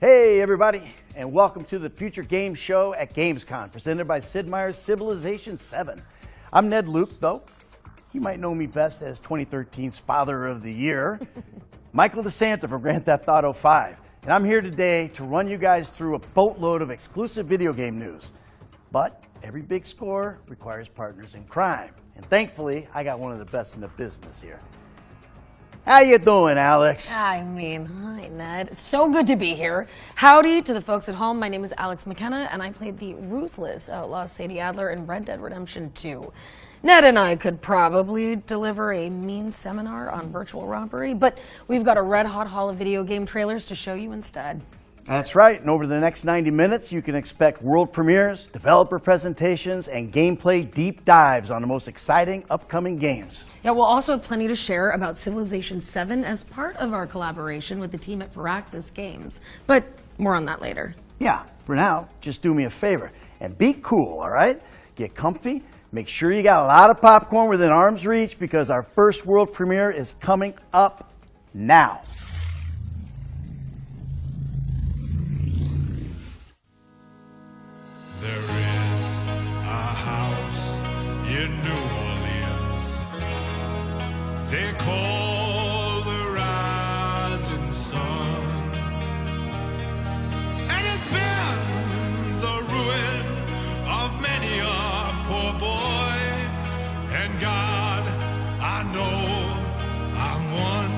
Hey everybody, and welcome to the Future Games Show at GAMESCOM, presented by Sid Meier's Civilization 7. I'm Ned Luke, though. You might know me best as 2013's Father of the Year, Michael DeSanta from Grand Theft Auto 5. And I'm here today to run you guys through a boatload of exclusive video game news. But every big score requires partners in crime. And thankfully, I got one of the best in the business here. How you doing, Alex? Hi, Ned. It's so good to be here. Howdy to the folks at home. My name is Alex McKenna, and I played the ruthless outlaw Sadie Adler in Red Dead Redemption 2. Ned and I could probably deliver a mean seminar on virtual robbery, but we've got a red-hot haul of video game trailers to show you instead. That's right, and over the next 90 minutes, you can expect world premieres, developer presentations, and gameplay deep dives on the most exciting upcoming games. Yeah, we'll also have plenty to share about Civilization 7 as part of our collaboration with the team at Firaxis Games, but more on that later. Yeah, for now, just do me a favor and be cool, all right? Get comfy, make sure you got a lot of popcorn within arm's reach because our first world premiere is coming up now. There is a house in New Orleans they call the Rising Sun, and it's been the ruin of many a poor boy, and God, I know I'm one.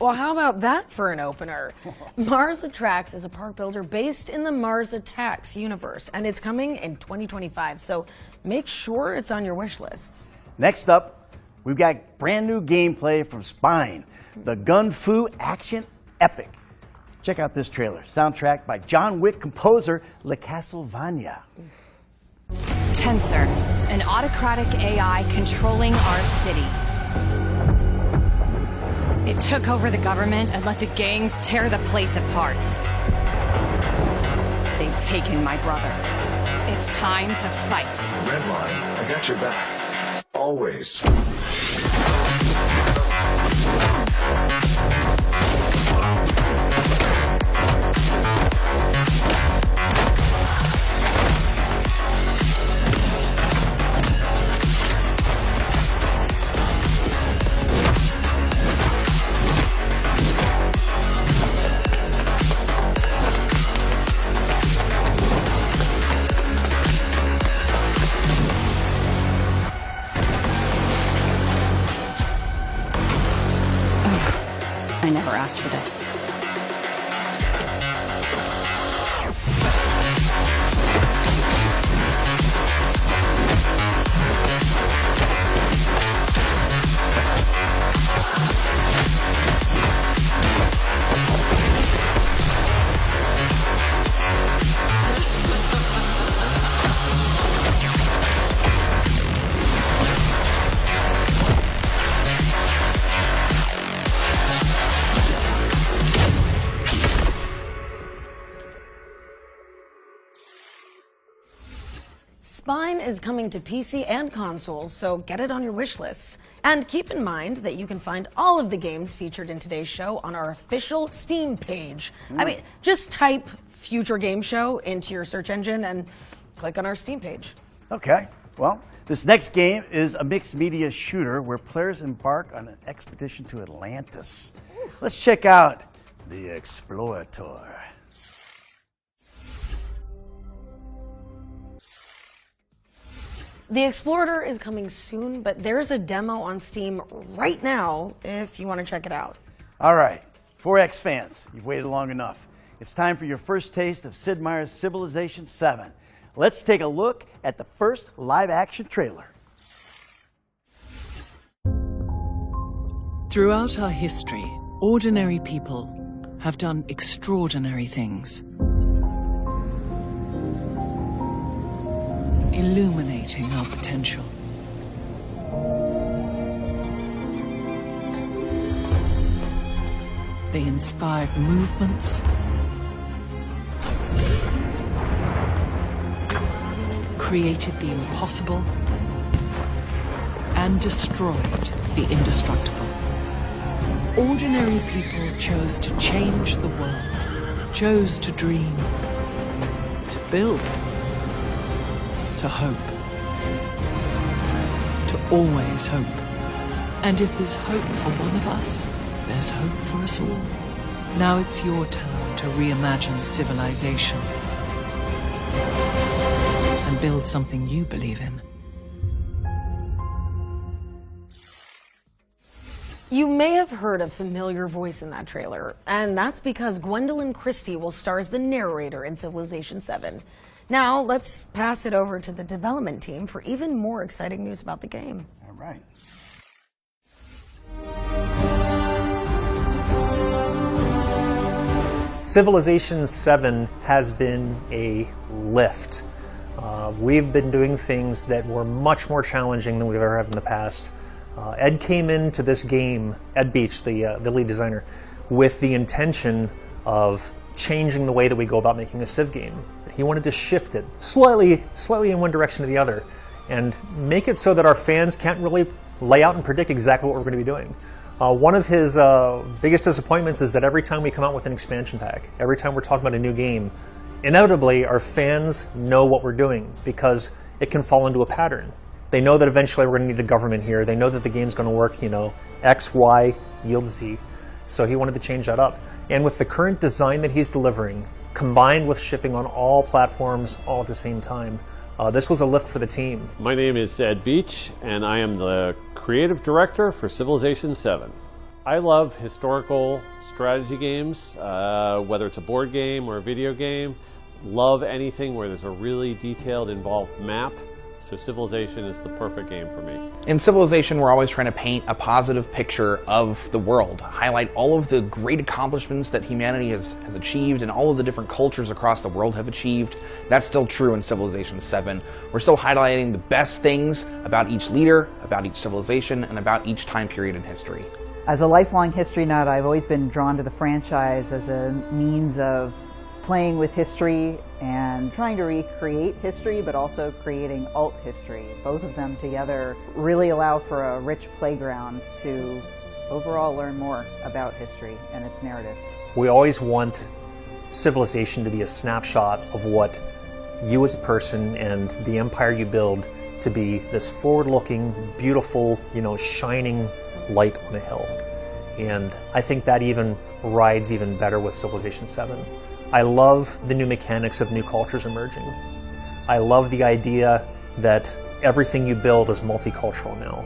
Well, how about that for an opener? Mars Attracts is a park builder based in the Mars Attacks universe, and it's coming in 2025, so make sure it's on your wish lists. Next up, we've got brand new gameplay from Spine, the Gun Fu action epic. Check out this trailer, soundtracked by John Wick composer Le Castlevania. Tensor, an autocratic AI controlling our city. It took over the government and let the gangs tear the place apart. They've taken my brother. It's time to fight. Red line, I got your back. Always. I never asked for this. Spine is coming to PC and consoles, so get it on your wish lists. And keep in mind that you can find all of the games featured in today's show on our official Steam page. I mean, just type Future Game Show into your search engine and click on our Steam page. Okay, well, this next game is a mixed media shooter where players embark on an expedition to Atlantis. Let's check out The Explorator. The Explorator is coming soon, but there's a demo on Steam right now if you want to check it out. All right, 4X fans, you've waited long enough. It's time for your first taste of Sid Meier's Civilization 7. Let's take a look at the first live-action trailer. Throughout our history, ordinary people have done extraordinary things, illuminating our potential. They inspired movements, created the impossible, and destroyed the indestructible. Ordinary people chose to change the world, chose to dream, to build, to hope, to always hope. And if there's hope for one of us, there's hope for us all. Now it's your turn to reimagine civilization and build something you believe in. You may have heard a familiar voice in that trailer, and that's because Gwendolyn Christie will star as the narrator in Civilization 7. Now, let's pass it over to the development team for even more exciting news about the game. All right. Civilization 7 has been a lift. We've been doing things that were much more challenging than we've ever had in the past. Ed came into this game, Ed Beach, the lead designer, with the intention of changing the way that we go about making a Civ game. He wanted to shift it slightly in one direction or the other and make it so that our fans can't really lay out and predict exactly what we're going to be doing. One of his biggest disappointments is that every time we come out with an expansion pack, every time we're talking about a new game, inevitably our fans know what we're doing because it can fall into a pattern. They know that eventually we're going to need a government here. They know that the game's going to work, you know, X, Y, yields Z. So he wanted to change that up. And with the current design that he's delivering, combined with shipping on all platforms all at the same time, this was a lift for the team. My name is Ed Beach, and I am the creative director for Civilization 7. I love historical strategy games, whether it's a board game or a video game. Love anything where there's a really detailed, involved map. So Civilization is the perfect game for me. In Civilization, we're always trying to paint a positive picture of the world, highlight all of the great accomplishments that humanity has achieved and all of the different cultures across the world have achieved. That's still true in Civilization 7. We're still highlighting the best things about each leader, about each civilization, and about each time period in history. As a lifelong history nut, I've always been drawn to the franchise as a means of playing with history and trying to recreate history, but also creating alt history. Both of them together really allow for a rich playground to overall learn more about history and its narratives. We always want Civilization to be a snapshot of what you as a person and the empire you build to be this forward-looking, beautiful, you know, shining light on a hill. And I think that even rides even better with Civilization 7. I love the new mechanics of new cultures emerging. I love the idea that everything you build is multicultural now.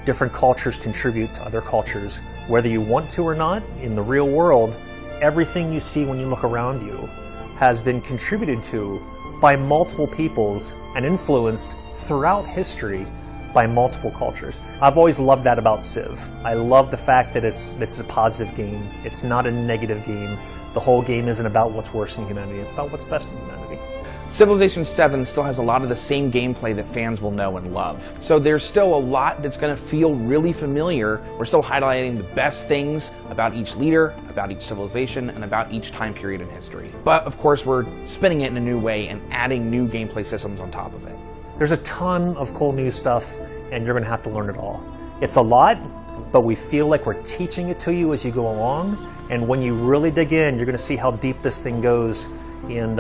Different cultures contribute to other cultures. Whether you want to or not, in the real world, everything you see when you look around you has been contributed to by multiple peoples and influenced throughout history by multiple cultures. I've always loved that about Civ. I love the fact that it's a positive game. It's not a negative game. The whole game isn't about what's worse in humanity, it's about what's best in humanity. Civilization 7 still has a lot of the same gameplay that fans will know and love. So there's still a lot that's going to feel really familiar. We're still highlighting the best things about each leader, about each civilization, and about each time period in history. But of course we're spinning it in a new way and adding new gameplay systems on top of it. There's a ton of cool new stuff, and you're going to have to learn it all. It's a lot, but we feel like we're teaching it to you as you go along, and when you really dig in, you're going to see how deep this thing goes. And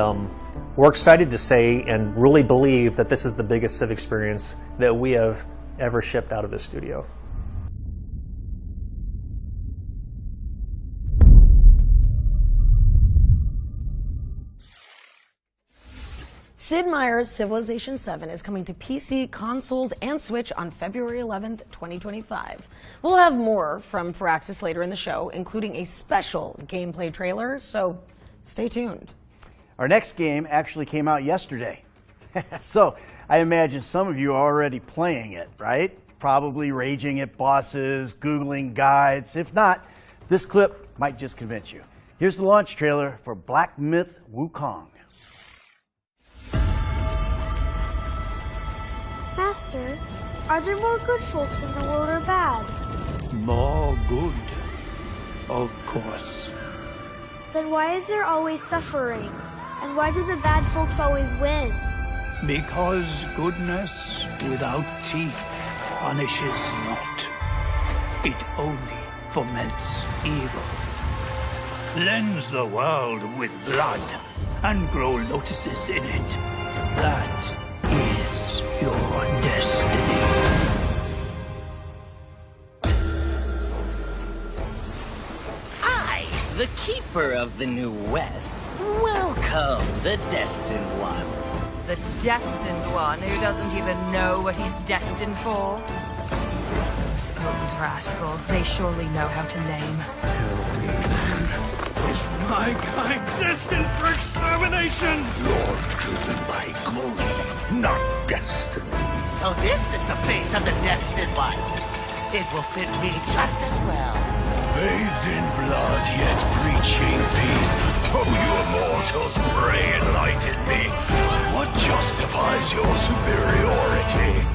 we're excited to say and really believe that this is the biggest Civ experience that we have ever shipped out of this studio. Sid Meier's Civilization 7 is coming to PC, consoles, and Switch on February 11th, 2025. We'll have more from Firaxis later in the show, including a special gameplay trailer, so stay tuned. Our next game actually came out yesterday. So I imagine some of you are already playing it, right? probably raging at bosses, Googling guides. If not, this clip might just convince you. Here's the launch trailer for Black Myth Wukong. Master, are there more good folks in the world or bad? More good, of course. Then why is there always suffering? And why do the bad folks always win? Because goodness without teeth punishes not. It only foments evil. Cleanse the world with blood and grow lotuses in it. That is your destiny. I, the Keeper of the New West, welcome the Destined One. The Destined One who doesn't even know what he's destined for? Those old rascals, they surely know how to name. Is my kind destined for extermination? You're driven by greed, not destiny. So this is the face of the Destined One. It will fit me just as well. Bathed in blood, yet preaching peace. Oh, you immortals, pray enlighten me. What justifies your superiority?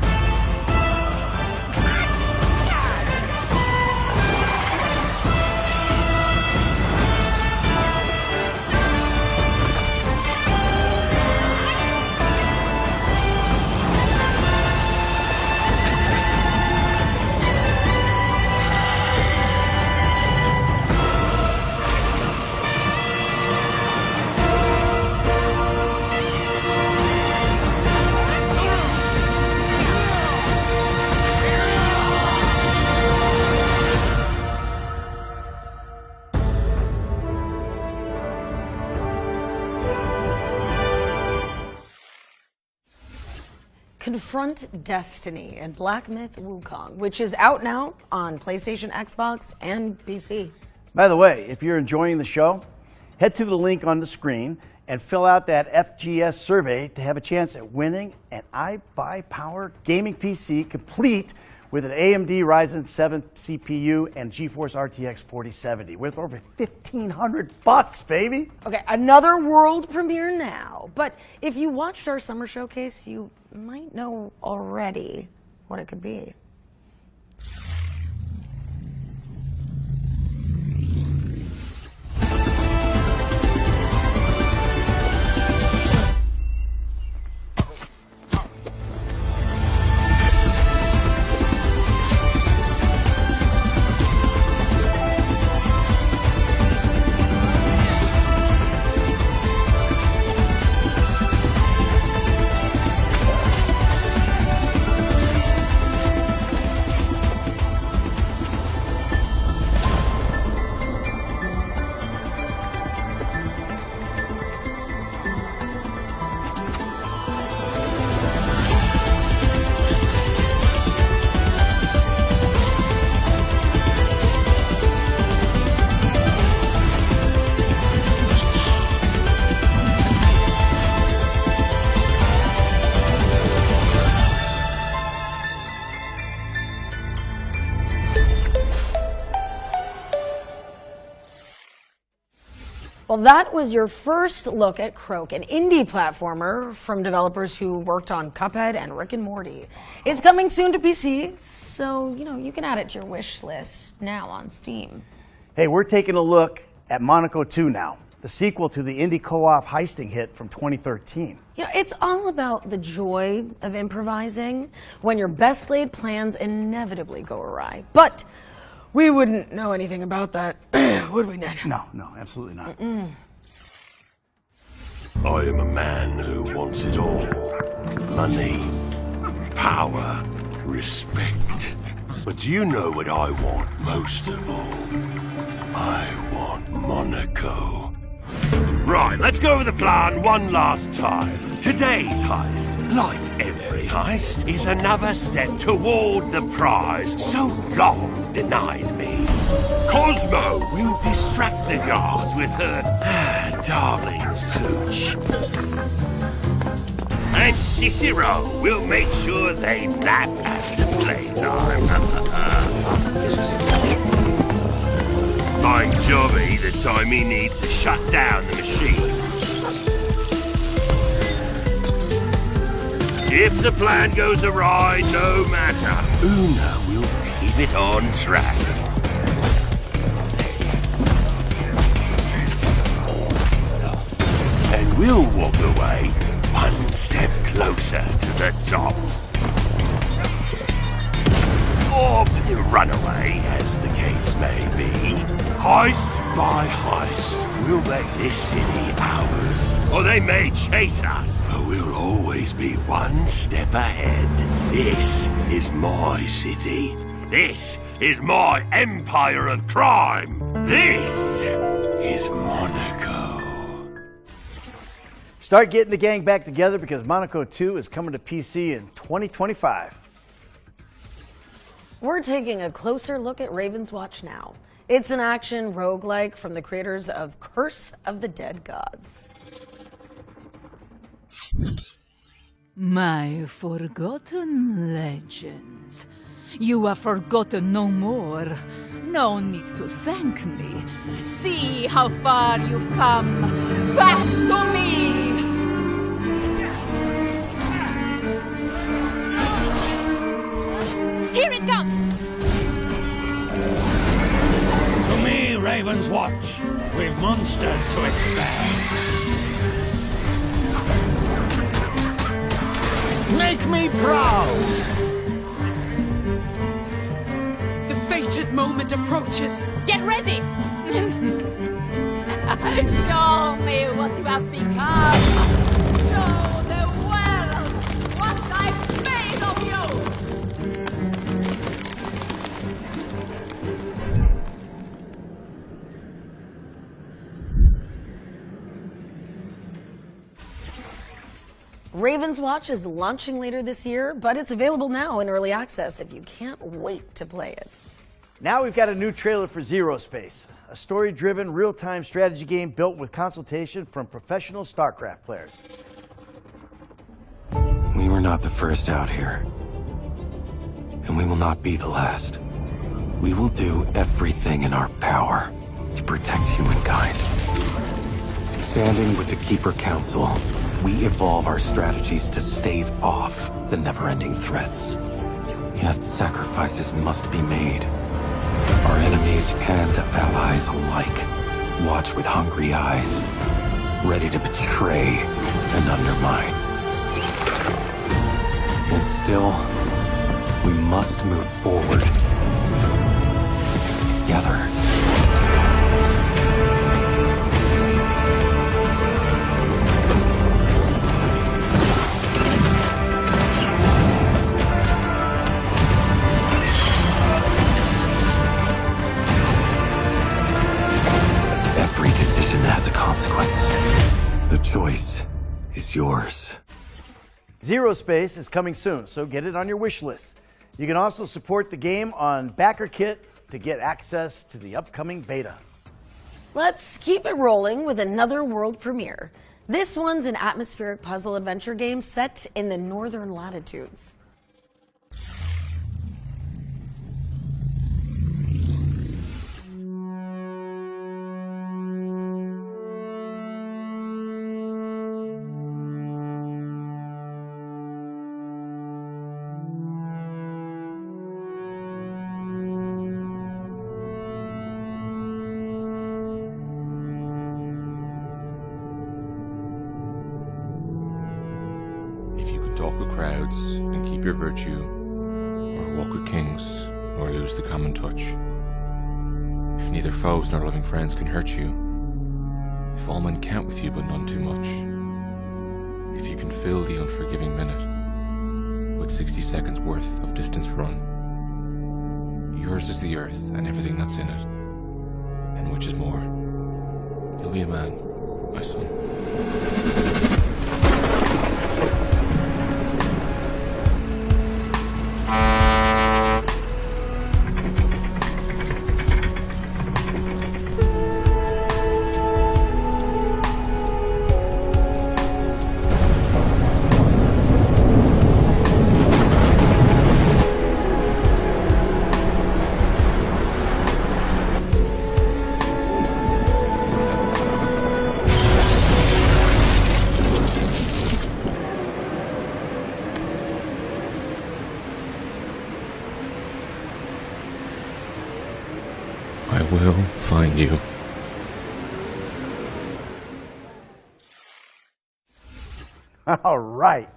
Confront Destiny and Black Myth Wukong, which is out now on PlayStation, Xbox, and PC. By the way, if you're enjoying the show, head to the link on the screen and fill out that FGS survey to have a chance at winning an iBuyPower gaming PC complete with an AMD Ryzen 7 CPU and GeForce RTX 4070 worth over $1,500, baby. Okay, another world premiere now. But if you watched our summer showcase, you might know already what it could be. Well, that was your first look at Croak, an indie platformer from developers who worked on Cuphead and Rick and Morty. It's coming soon to PC, so you can add it to your wish list now on Steam. Hey, we're taking a look at Monaco 2 now, the sequel to the indie co-op heisting hit from 2013. It's all about the joy of improvising when your best laid plans inevitably go awry. But we wouldn't know anything about that, would we, Ned? No, absolutely not. I am a man who wants it all. Money, power, respect. But do you know what I want most of all? I want Monaco. Right, let's go over the plan one last time. Today's heist, like every heist, is another step toward the prize so long denied me. Cosmo will distract the guards with her darling pooch. and Cicero will make sure they nap after playtime. Find Joey the time he needs to shut down the machine. If the plan goes awry, no matter, Una will keep it on track. And we'll walk away one step closer to the top. Or run away, as the case may be. Heist by heist, we'll make this city ours. Or they may chase us, but we'll always be one step ahead. This is my city. This is my empire of crime. This is Monaco. Start getting the gang back together because Monaco 2 is coming to PC in 2025. We're taking a closer look at Raven's Watch now. It's an action roguelike from the creators of Curse of the Dead Gods. My forgotten legends. You are forgotten no more. No need to thank me. See how far you've come. Back to me! Here it comes! To me, Raven's Watch. We've monsters to expand. Make me proud! The fated moment approaches. Get ready! Show me what you have become! Show the world what I've made of you! Raven's Watch is launching later this year, but it's available now in early access if you can't wait to play it. Now we've got a new trailer for Zero Space, a story-driven, real-time strategy game built with consultation from professional StarCraft players. We were not the first out here, and we will not be the last. We will do everything in our power to protect humankind. Standing with the Keeper Council, we evolve our strategies to stave off the never-ending threats. Yet sacrifices must be made. Our enemies and allies alike watch with hungry eyes, ready to betray and undermine. And still, we must move forward together. Every decision has a consequence. The choice is yours. Zero Space is coming soon, so get it on your wish list. You can also support the game on BackerKit to get access to the upcoming beta. Let's keep it rolling with another world premiere. This one's an atmospheric puzzle adventure game set in the northern latitudes. If you can talk with crowds and keep your virtue, or walk with kings, nor lose the common touch. If neither foes nor loving friends can hurt you, if all men count with you but none too much, if you can fill the unforgiving minute with 60 seconds worth of distance run, yours is the earth and everything that's in it, and which is more, you'll be a man, my son. will find you. All right.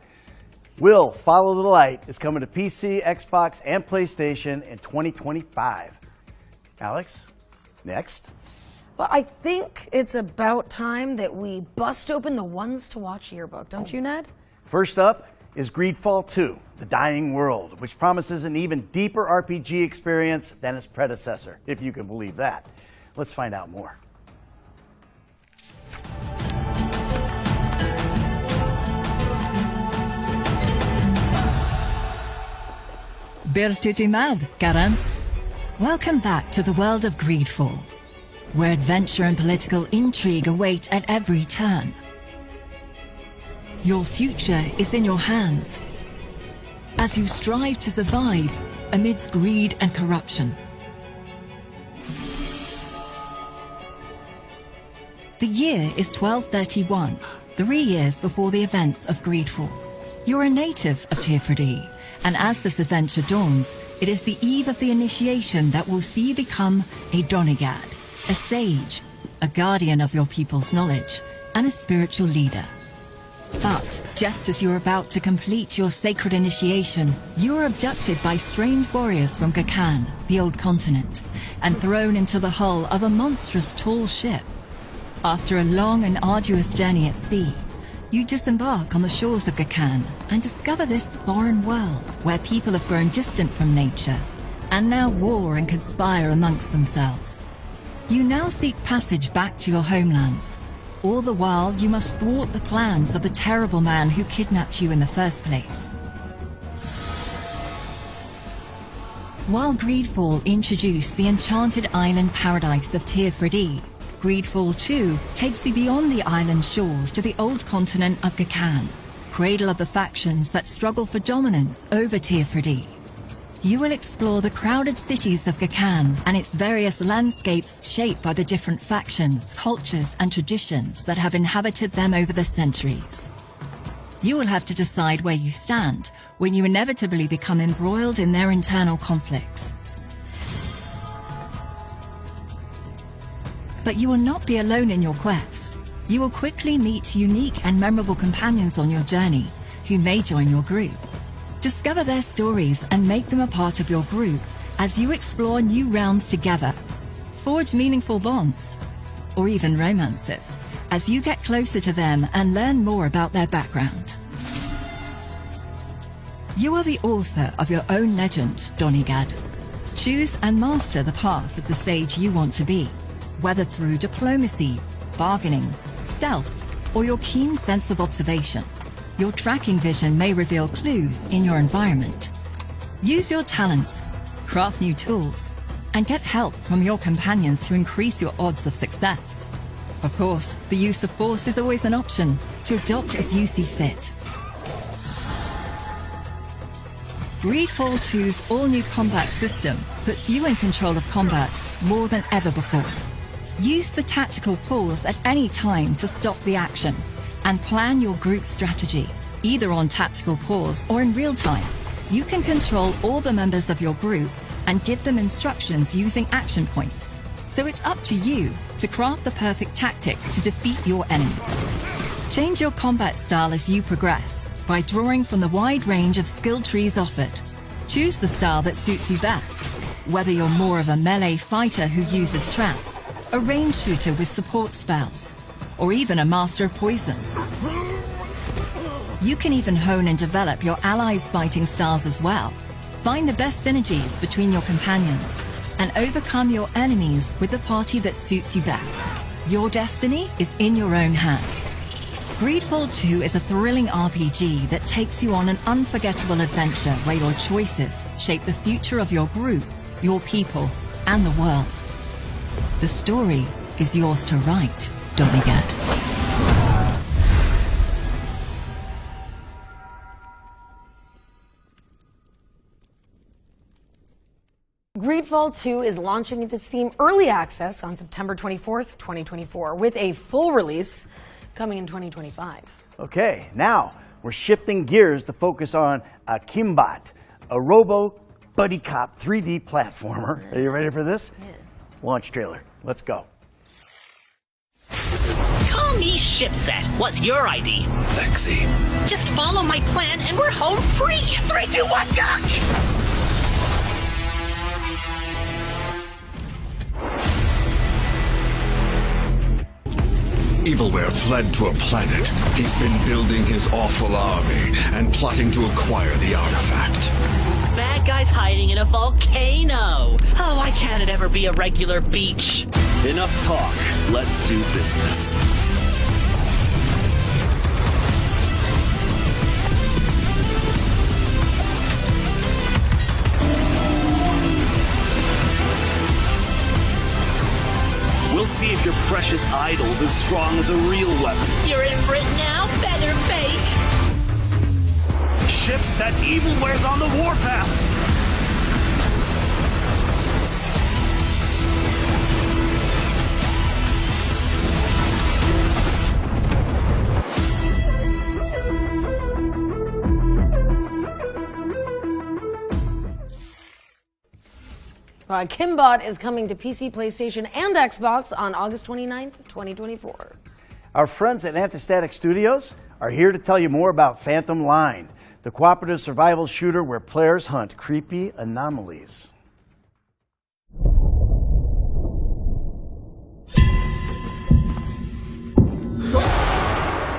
Will Follow the Light is coming to PC, Xbox, and PlayStation in 2025. Alex, next. Well, I think it's about time that we bust open the ones to watch yearbook, don't you, Ned? First up is Greedfall 2, The Dying World, which promises an even deeper RPG experience than its predecessor, if you can believe that. Let's find out more. Birtutimad, Karans. Welcome back to the world of Greedfall, where adventure and political intrigue await at every turn. Your future is in your hands as you strive to survive amidst greed and corruption. The year is 1231, 3 years before the events of Greedfall. You're a native of Tearford, and as this adventure dawns, it is the eve of the initiation that will see you become a Donegad, a sage, a guardian of your people's knowledge, and a spiritual leader. But just as you're about to complete your sacred initiation, you're abducted by strange warriors from Gakan, the old continent, and thrown into the hull of a monstrous tall ship. After a long and arduous journey at sea, you disembark on the shores of Gakan and discover this foreign world where people have grown distant from nature and now war and conspire amongst themselves. You now seek passage back to your homelands. All the while, you must thwart the plans of the terrible man who kidnapped you in the first place. While Greedfall introduced the enchanted island paradise of Tearford, Greedfall 2 takes you beyond the island shores to the old continent of Gakan, cradle of the factions that struggle for dominance over Tearford. You will explore the crowded cities of Gakan and its various landscapes shaped by the different factions, cultures, and traditions that have inhabited them over the centuries. You will have to decide where you stand when you inevitably become embroiled in their internal conflicts. But you will not be alone in your quest. You will quickly meet unique and memorable companions on your journey who may join your group. Discover their stories and make them a part of your group as you explore new realms together. Forge meaningful bonds, or even romances, as you get closer to them and learn more about their background. You are the author of your own legend, Donegad. Choose and master the path of the sage you want to be, whether through diplomacy, bargaining, stealth, or your keen sense of observation. Your tracking vision may reveal clues in your environment. Use your talents, craft new tools, and get help from your companions to increase your odds of success. Of course, the use of force is always an option, to adopt as you see fit. Greedfall 2's all-new combat system puts you in control of combat more than ever before. Use the tactical pause at any time to stop the action and plan your group strategy, either on tactical pause or in real time. You can control all the members of your group and give them instructions using action points. So it's up to you to craft the perfect tactic to defeat your enemies. Change your combat style as you progress by drawing from the wide range of skill trees offered. Choose the style that suits you best, whether you're more of a melee fighter who uses traps, a range shooter with support spells, or even a master of poisons. You can even hone and develop your allies' fighting styles as well. Find the best synergies between your companions and overcome your enemies with the party that suits you best. Your destiny is in your own hands. Greedfall 2 is a thrilling RPG that takes you on an unforgettable adventure where your choices shape the future of your group, your people, and the world. The story is yours to write, Donegad. Greedfall 2 is launching into Steam Early Access on September 24th, 2024, with a full release coming in 2025. Okay, now we're shifting gears to focus on Kimbot, a robo buddy cop 3D platformer. Are you ready for this? Yeah. Launch trailer. Let's go. Call me Shipset. What's your ID? Lexi. Just follow my plan and we're home free. 3, 2, 1, duck! Evilware fled to a planet. He's been building his awful army and plotting to acquire the artifact. Bad guy's hiding in a volcano. Oh, why can't it ever be a regular beach? Enough talk. Let's do business. We'll see if your precious idol's as strong as a real weapon. You're in for it now, Featherface. Ship set, Evilware's on the warpath. Kimbot is coming to PC, PlayStation, and Xbox on August 29th, 2024. Our friends at Antistatic Studios are here to tell you more about Phantom Line, the cooperative survival shooter where players hunt creepy anomalies.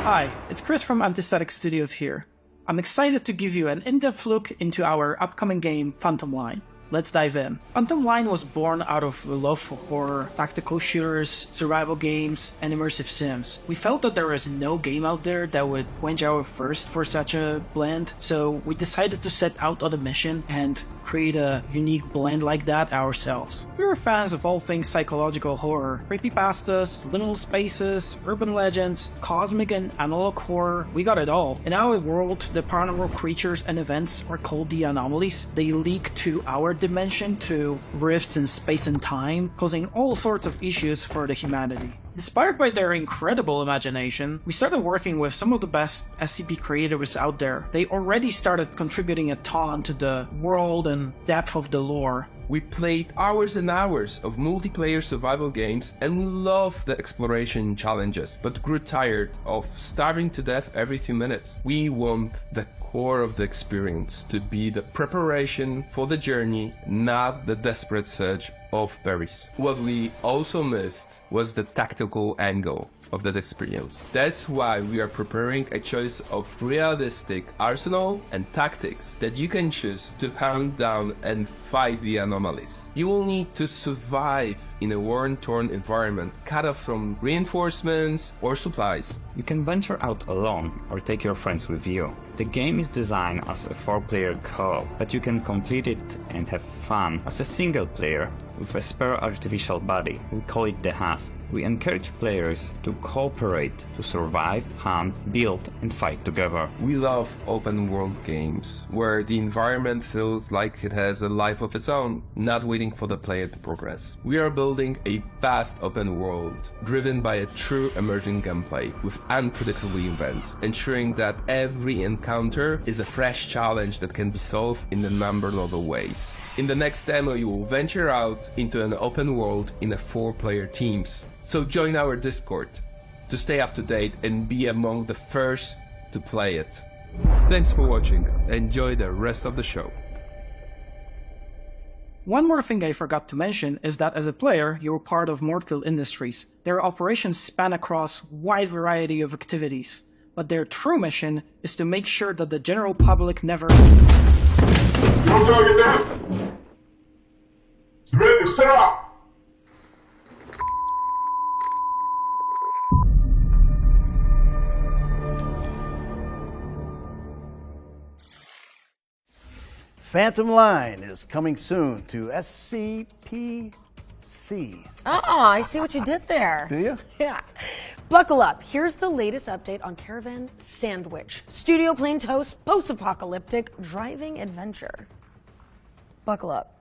Hi, it's Chris from Antistatic Studios here. I'm excited to give you an in-depth look into our upcoming game, Phantom Line. Let's dive in. Phantom Line was born out of a love for horror, tactical shooters, survival games, and immersive sims. We felt that there was no game out there that would quench our thirst for such a blend, so we decided to set out on a mission and create a unique blend like that ourselves. We were fans of all things psychological horror, creepypastas, liminal spaces, urban legends, cosmic and analog horror, we got it all. In our world, the paranormal creatures and events are called the anomalies. They leak to our dimension through rifts in space and time, causing all sorts of issues for the humanity. Inspired by their incredible imagination, we started working with some of the best SCP creators out there. They already started contributing a ton to the world and depth of the lore. We played hours and hours of multiplayer survival games and we loved the exploration challenges, but grew tired of starving to death every few minutes. We want the core of the experience to be the preparation for the journey, not the desperate search of berries. What we also missed was the tactical angle of that experience. That's why we are preparing a choice of realistic arsenal and tactics that you can choose to hunt down and fight the anomalies. You will need to survive in a war-torn environment, cut off from reinforcements or supplies. You can venture out alone or take your friends with you. The game is designed as a 4-player co-op, but you can complete it and have fun as a single player with a spare artificial body. We call it the husk. We encourage players to cooperate to survive, hunt, build and fight together. We love open world games where the environment feels like it has a life of its own, not waiting for the player to progress. We are building a vast open world driven by a true emerging gameplay with unpredictable events, ensuring that every encounter is a fresh challenge that can be solved in a number of other ways. In the next demo, you will venture out into an open world in a 4-player teams. So join our Discord to stay up to date and be among the first to play it. Thanks for watching. Enjoy the rest of the show. One more thing I forgot to mention is that as a player, you're part of Mortfield Industries. Their operations span across a wide variety of activities, but their true mission is to make sure that the general public never... Ready, set up! Phantom Line is coming soon to SCPC. Oh, I see what you did there. Do you? Yeah. Buckle up. Here's the latest update on Caravan Sandwich. Studio Plain Toast, post-apocalyptic driving adventure. Buckle up.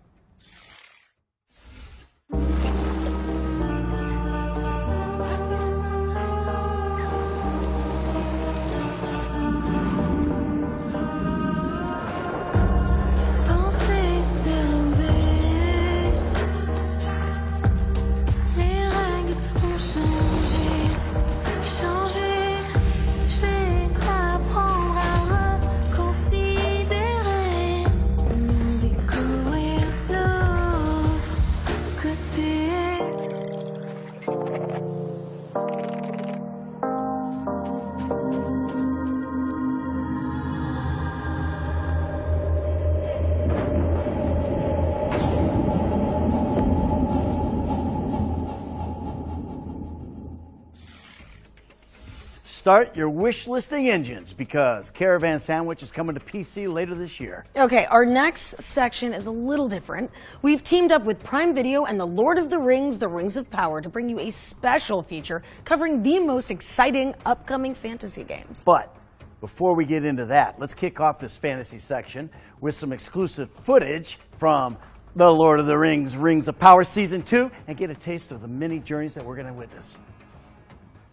start your wish listing engines because Caravan Sandwich is coming to PC later this year. Okay, our next section is a little different. We've teamed up with Prime Video and the Lord of the Rings, The Rings of Power, to bring you a special feature covering the most exciting upcoming fantasy games. But before we get into that, let's kick off this fantasy section with some exclusive footage from The Lord of the Rings, Rings of Power Season 2, and get a taste of the many journeys that we're going to witness.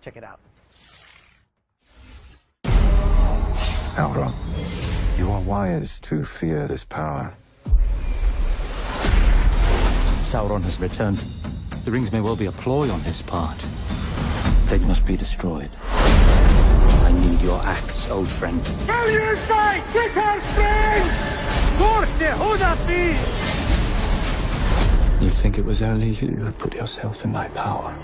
Check it out. Elrond, you are wise to fear this power. Sauron has returned. The rings may well be a ploy on his part. They must be destroyed. I need your axe, old friend. Will you fight with our friends? You think it was only you who put yourself in my power?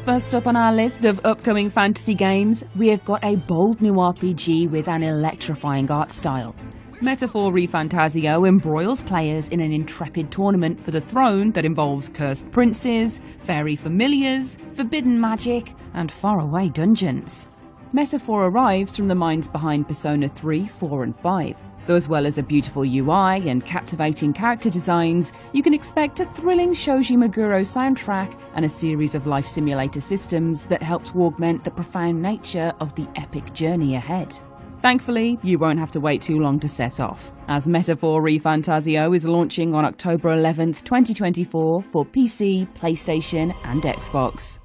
First up on our list of upcoming fantasy games, we have got a bold new RPG with an electrifying art style. Metaphor ReFantasio embroils players in an intrepid tournament for the throne that involves cursed princes, fairy familiars, forbidden magic, and faraway dungeons. Metaphor arrives from the minds behind Persona 3, 4 and 5, so as well as a beautiful UI and captivating character designs, you can expect a thrilling Shoji Meguro soundtrack and a series of life simulator systems that help to augment the profound nature of the epic journey ahead. Thankfully, you won't have to wait too long to set off, as Metaphor ReFantasio is launching on October 11th, 2024 for PC, PlayStation and Xbox.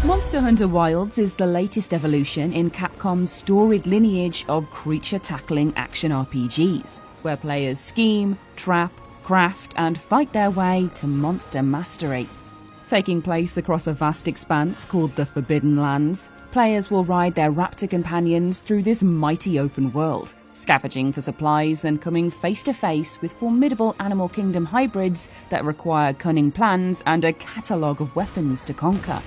Monster Hunter Wilds is the latest evolution in Capcom's storied lineage of creature-tackling action RPGs, where players scheme, trap, craft, and fight their way to monster mastery. Taking place across a vast expanse called the Forbidden Lands, players will ride their raptor companions through this mighty open world, scavenging for supplies and coming face-to-face with formidable Animal Kingdom hybrids that require cunning plans and a catalogue of weapons to conquer.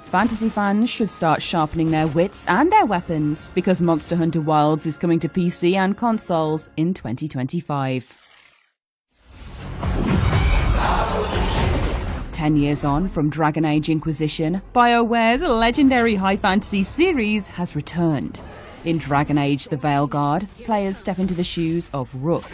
Fantasy fans should start sharpening their wits and their weapons because Monster Hunter Wilds is coming to PC and consoles in 2025. 10 years on from Dragon Age Inquisition, BioWare's legendary high fantasy series has returned. In Dragon Age The Veilguard, players step into the shoes of Rook,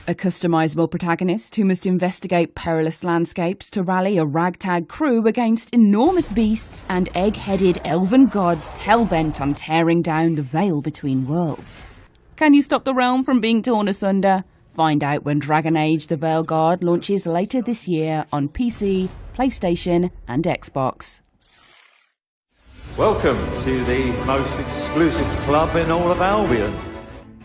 a customizable protagonist who must investigate perilous landscapes to rally a ragtag crew against enormous beasts and egg-headed elven gods hell-bent on tearing down the veil between worlds. Can you stop the realm from being torn asunder? Find out when Dragon Age The Veilguard launches later this year on PC, PlayStation and Xbox. Welcome to the most exclusive club in all of Albion.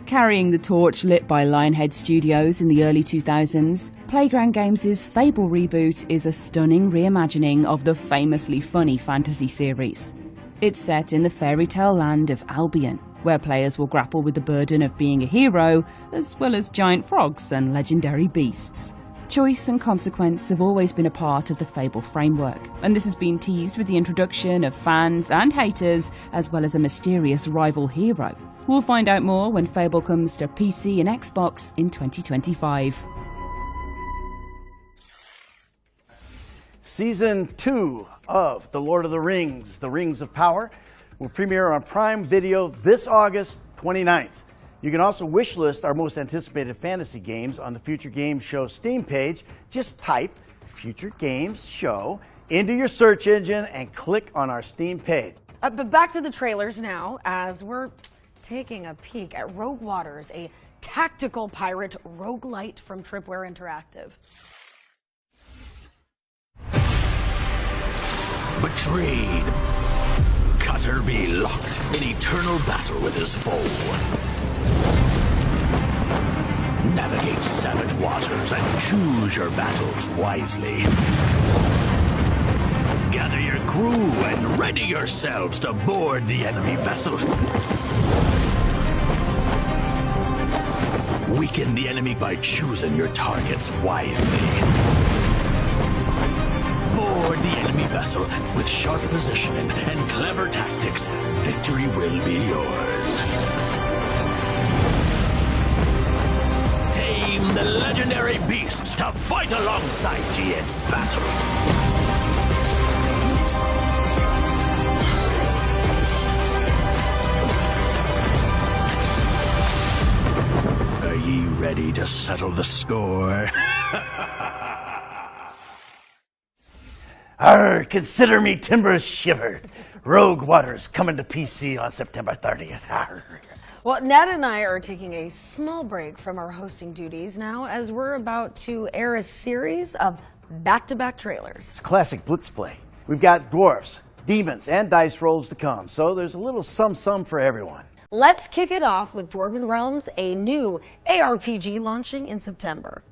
Carrying the torch lit by Lionhead Studios in the early 2000s, Playground Games' Fable reboot is a stunning reimagining of the famously funny fantasy series. It's set in the fairy tale land of Albion, where players will grapple with the burden of being a hero, as well as giant frogs and legendary beasts. Choice and consequence have always been a part of the Fable framework, and this has been teased with the introduction of fans and haters, as well as a mysterious rival hero. We'll find out more when Fable comes to PC and Xbox in 2025. Season 2 of The Lord of the Rings, The Rings of Power, will premiere on Prime Video this August 29th. You can also wishlist our most anticipated fantasy games on the Future Games Show Steam page. Just type Future Games Show into your search engine and click on our Steam page. But back to the trailers now, as we're taking a peek at Rogue Waters, a tactical pirate roguelite from Tripwire Interactive. Betrayed. Cutter be locked in eternal battle with his foe. Navigate savage waters and choose your battles wisely. Gather your crew and ready yourselves to board the enemy vessel. Weaken the enemy by choosing your targets wisely. aboard the enemy vessel with sharp positioning and clever tactics, victory will be yours. Tame the legendary beasts to fight alongside ye in battle. Are ye ready to settle the score? Arr, consider me timbers shivered. Rogue Waters coming to PC on September 30th. Arr. Well, Ned and I are taking a small break from our hosting duties now as we're about to air a series of back-to-back trailers. It's classic Blitz play. We've got dwarfs, demons, and dice rolls to come, so there's a little sum for everyone. Let's kick it off with Dwarven Realms, a new ARPG launching in September.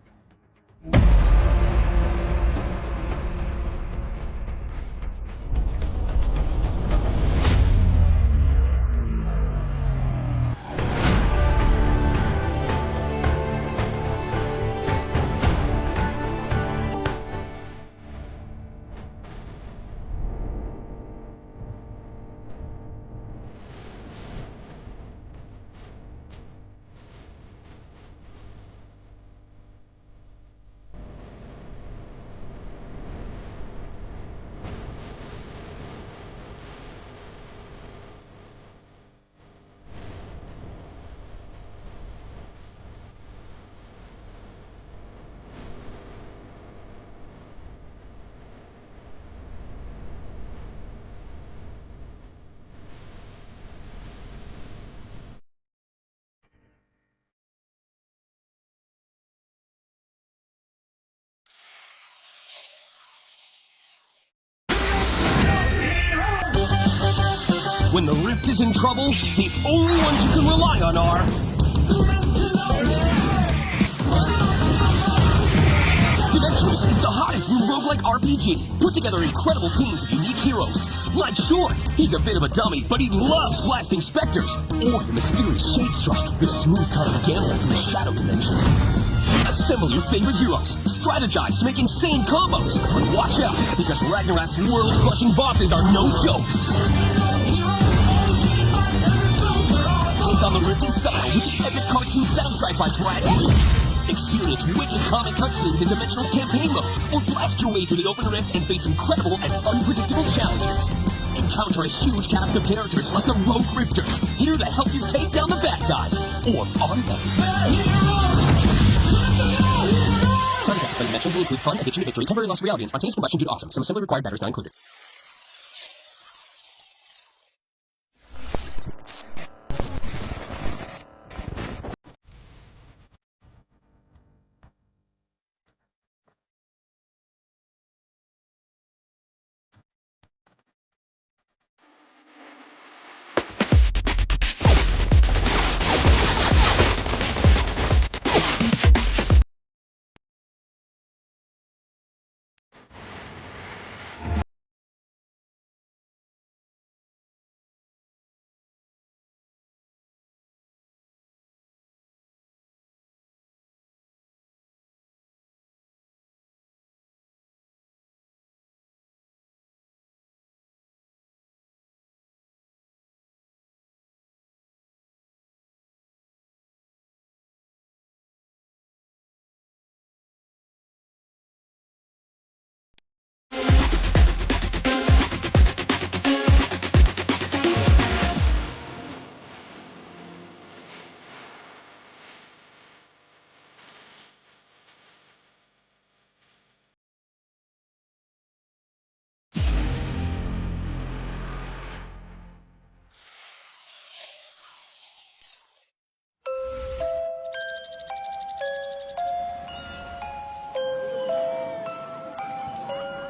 When the Rift is in trouble, the only ones you can rely on are... Dimensions is the hottest new roguelike RPG. Put together incredible teams of unique heroes. Like Short, he's a bit of a dummy, but he loves blasting specters. Or the mysterious Shadestrike, the smooth-cutting gambler from the Shadow Dimension. Assemble your favorite heroes, strategize to make insane combos, but watch out, because Ragnarok's world-crushing bosses are no joke. Take on the Rift in style with the epic cartoon soundtrack by Brad Pitt. Experience wicked comic cutscenes in Dimensional's campaign mode, or blast your way through the open Rift and face incredible and unpredictable challenges. Encounter a huge cast of characters like the Rogue Rifters, here to help you take down the bad guys. Or are they? Side effects of playing Dimensionals will include fun, addiction to victory, temporary loss of reality, and spontaneous combustion due to awesome. Some assembly required batteries not included.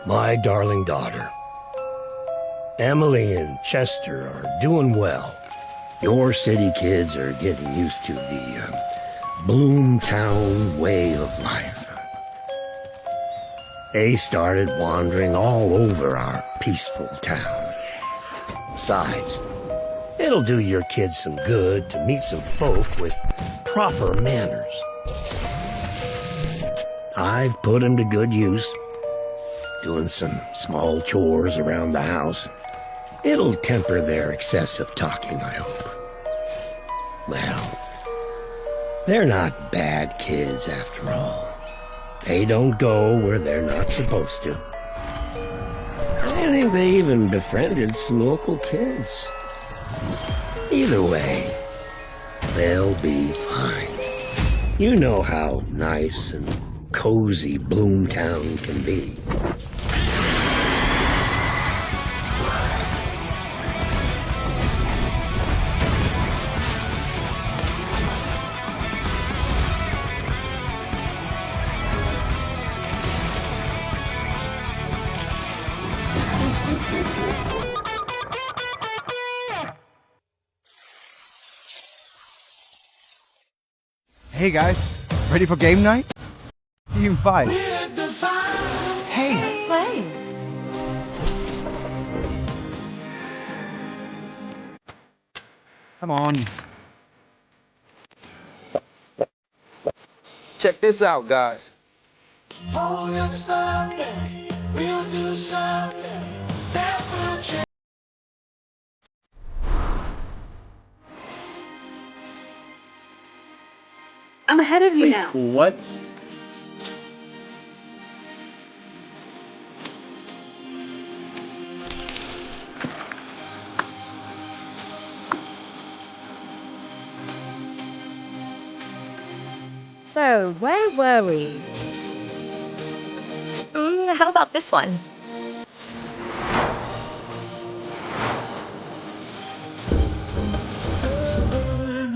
My darling daughter. Emily and Chester are doing well. Your city kids are getting used to the Bloomtown way of life. They started wandering all over our peaceful town. Besides, it'll do your kids some good to meet some folk with proper manners. I've put them to good use. doing some small chores around the house. It'll temper their excessive talking, I hope. Well, they're not bad kids after all. They don't go where they're not supposed to. I think they even befriended some local kids. Either way, they'll be fine. You know how nice and cozy Bloomtown can be. Hey guys, ready for game night? Game 5. Hey! Play. Come on. Check this out, guys. I'm ahead of you now. What? So, where were we? How about this one?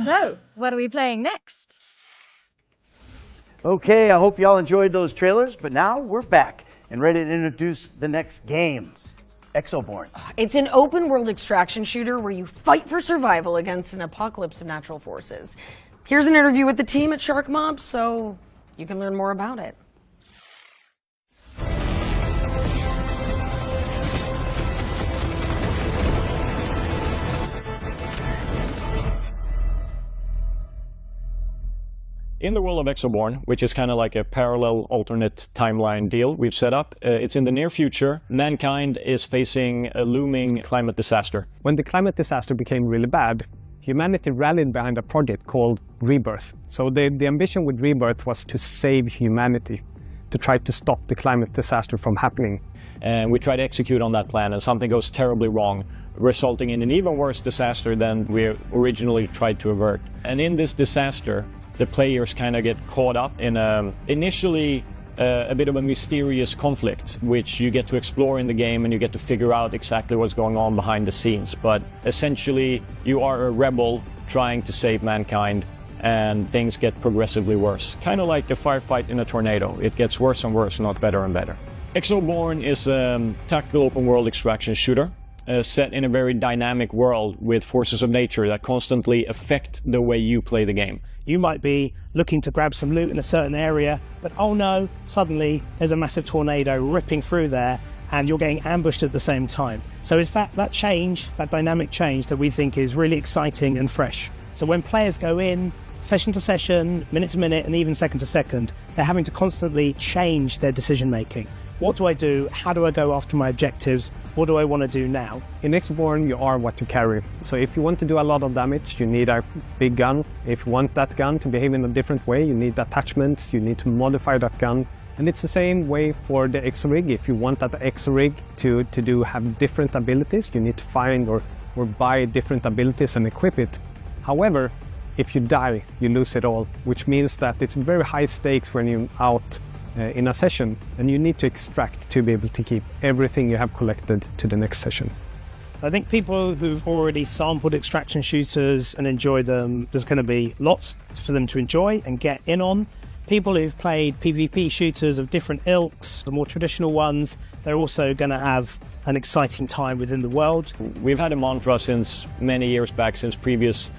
So, what are we playing next? Okay, I hope y'all enjoyed those trailers, but now we're back and ready to introduce the next game, Exoborn. It's an open-world extraction shooter where you fight for survival against an apocalypse of natural forces. Here's an interview with the team at Shark Mob, so you can learn more about it. In the world of Exoborn, which is kind of like a parallel alternate timeline deal we've set up, it's in the near future. Mankind is facing a looming climate disaster. When the climate disaster became really bad, humanity rallied behind a project called Rebirth. So the ambition with Rebirth was to save humanity, to try to stop the climate disaster from happening. And we try to execute on that plan, and something goes terribly wrong, resulting in an even worse disaster than we originally tried to avert. And in this disaster, the players kind of get caught up in initially a bit of a mysterious conflict, which you get to explore in the game and you get to figure out exactly what's going on behind the scenes. But essentially, you are a rebel trying to save mankind, and things get progressively worse. Kind of like a firefight in a tornado. It gets worse and worse, not better and better. Exoborn is a tactical open-world extraction shooter. Set in a very dynamic world with forces of nature that constantly affect the way you play the game. You might be looking to grab some loot in a certain area, but oh no, suddenly there's a massive tornado ripping through there and you're getting ambushed at the same time. So it's that change, that dynamic change that we think is really exciting and fresh. So when players go in, session to session, minute to minute, and even second to second, they're having to constantly change their decision making. What do I do? How do I go after my objectives? What do I want to do now? In Exoborn, you are what you carry. So if you want to do a lot of damage, you need a big gun. If you want that gun to behave in a different way, you need attachments, you need to modify that gun. And it's the same way for the Exorig. If you want that Exorig to have different abilities, you need to find or buy different abilities and equip it. However, if you die, you lose it all, which means that it's very high stakes when you're out in a session, and you need to extract to be able to keep everything you have collected to the next session. I think people who've already sampled extraction shooters and enjoy them, there's going to be lots for them to enjoy and get in on. People who've played PvP shooters of different ilks, the more traditional ones, they're also going to have an exciting time within the world. We've had a mantra since many years back, since previous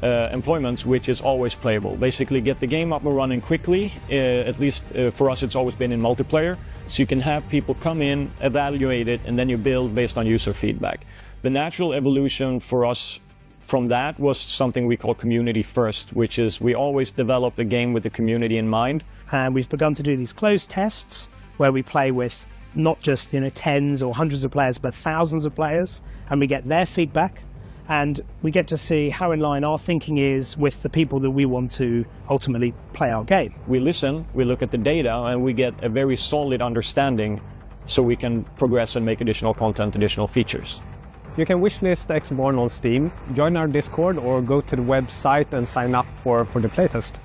employments, which is always playable. Basically get the game up and running quickly, at least for us it's always been in multiplayer, so you can have people come in, evaluate it, and then you build based on user feedback. The natural evolution for us from that was something we call community first, which is we always develop the game with the community in mind. And we've begun to do these closed tests where we play with not just tens or hundreds of players, but thousands of players, and we get their feedback, and we get to see how in line our thinking is with the people that we want to ultimately play our game. We listen, we look at the data, and we get a very solid understanding so we can progress and make additional content, additional features. You can wishlist X-Born on Steam, join our Discord, or go to the website and sign up for the playtest.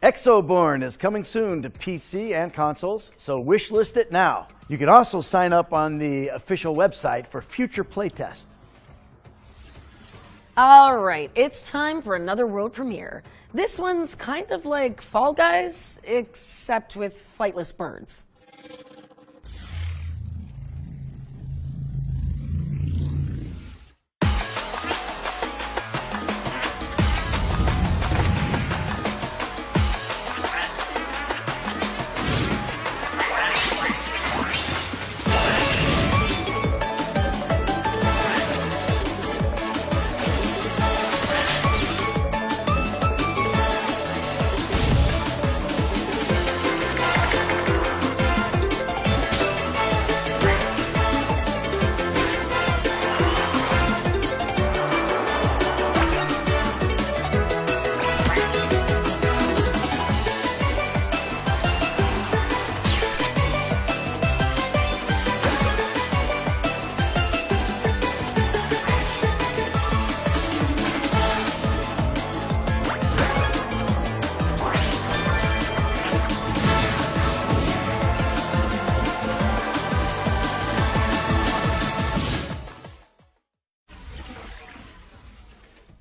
Exoborn is coming soon to PC and consoles, so wishlist it now. You can also sign up on the official website for future playtests. All right, it's time for another world premiere. This one's kind of like Fall Guys, except with flightless birds.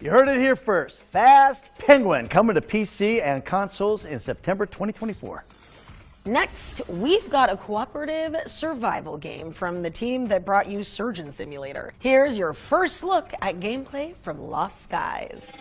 You heard it here first. Fast Penguin coming to PC and consoles in September 2024. Next, we've got a cooperative survival game from the team that brought you Surgeon Simulator. Here's your first look at gameplay from Lost Skies.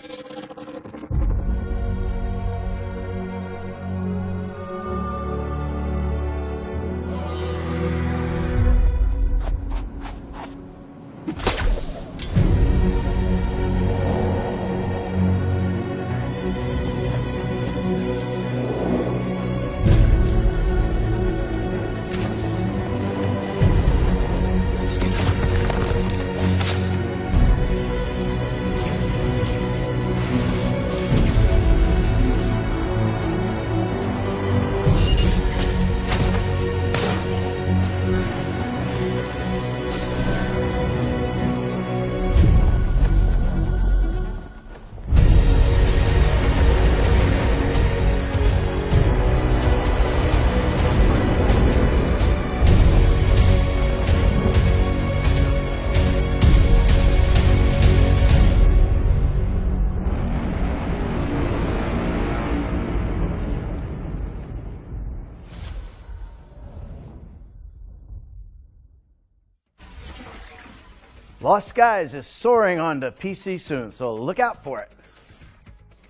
Lost Skies is soaring onto PC soon, so look out for it.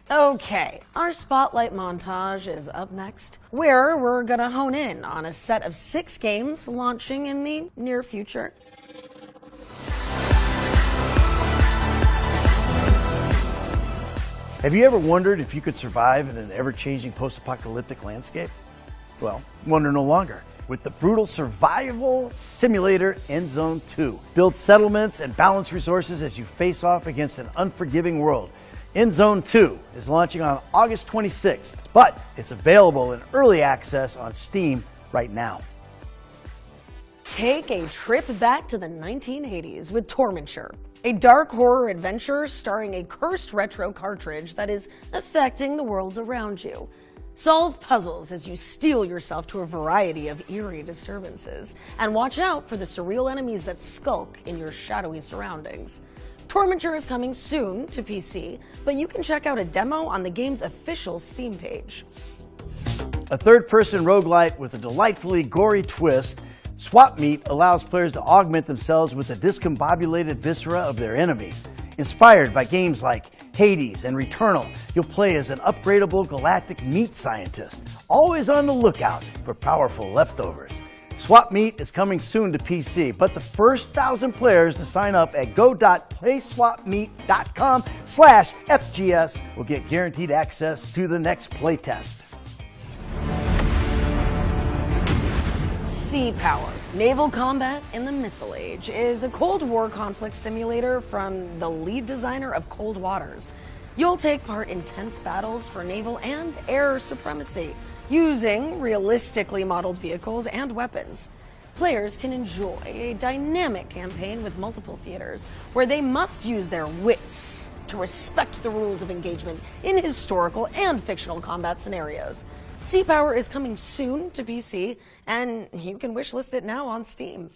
Okay, our spotlight montage is up next, where we're gonna hone in on a set of 6 games launching in the near future. Have you ever wondered if you could survive in an ever-changing post-apocalyptic landscape? Well, wonder no longer. With the brutal survival simulator Endzone 2. Build settlements and balance resources as you face off against an unforgiving world. Endzone 2 is launching on August 26th, but it's available in early access on Steam right now. Take a trip back to the 1980s with Tormenture, a dark horror adventure starring a cursed retro cartridge that is affecting the world around you. Solve puzzles as you steel yourself to a variety of eerie disturbances, and watch out for the surreal enemies that skulk in your shadowy surroundings. Tormenture is coming soon to PC, but you can check out a demo on the game's official Steam page. A third-person roguelite with a delightfully gory twist, Swap Meet allows players to augment themselves with the discombobulated viscera of their enemies. Inspired by games like Hades and Returnal, you'll play as an upgradable galactic meat scientist, always on the lookout for powerful leftovers. Swap Meet is coming soon to PC, but the first 1,000 players to sign up at go.playswapmeet.com/FGS will get guaranteed access to the next playtest. Sea Power, Naval Combat in the Missile Age, is a Cold War conflict simulator from the lead designer of Cold Waters. You'll take part in tense battles for naval and air supremacy, using realistically modeled vehicles and weapons. Players can enjoy a dynamic campaign with multiple theaters, where they must use their wits to respect the rules of engagement in historical and fictional combat scenarios. Sea Power is coming soon to PC, and you can wishlist it now on Steam.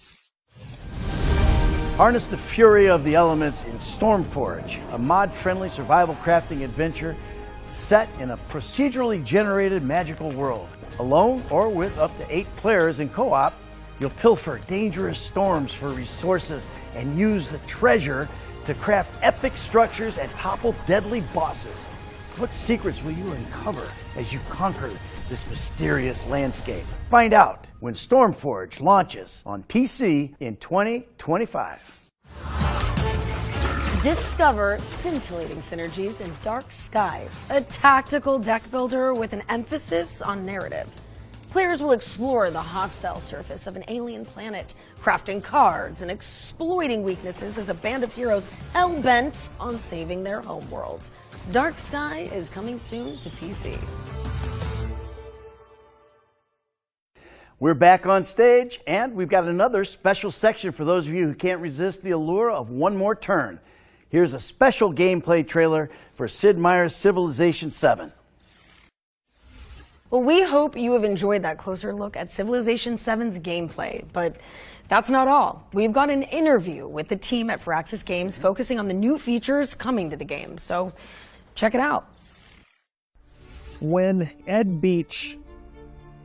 Harness the fury of the elements in Stormforge, a mod-friendly survival crafting adventure set in a procedurally generated magical world. Alone or with up to 8 players in co-op, you'll pilfer dangerous storms for resources and use the treasure to craft epic structures and topple deadly bosses. What secrets will you uncover as you conquer this mysterious landscape? Find out when Stormforge launches on PC in 2025. Discover scintillating synergies in Dark Sky, a tactical deck builder with an emphasis on narrative. Players will explore the hostile surface of an alien planet, crafting cards and exploiting weaknesses as a band of heroes hell-bent on saving their homeworlds. Dark Sky is coming soon to PC. We're back on stage, and we've got another special section for those of you who can't resist the allure of one more turn. Here's a special gameplay trailer for Sid Meier's Civilization 7. Well, we hope you have enjoyed that closer look at Civilization 7's gameplay, but that's not all. We've got an interview with the team at Firaxis Games focusing on the new features coming to the game, so check it out. When Ed Beach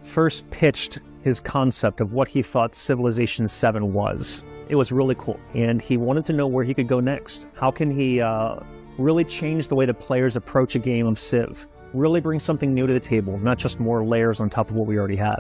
first pitched his concept of what he thought Civilization 7 was, it was really cool, and he wanted to know where he could go next. How can he really change the way the players approach a game of Civ? Really bring something new to the table, not just more layers on top of what we already had.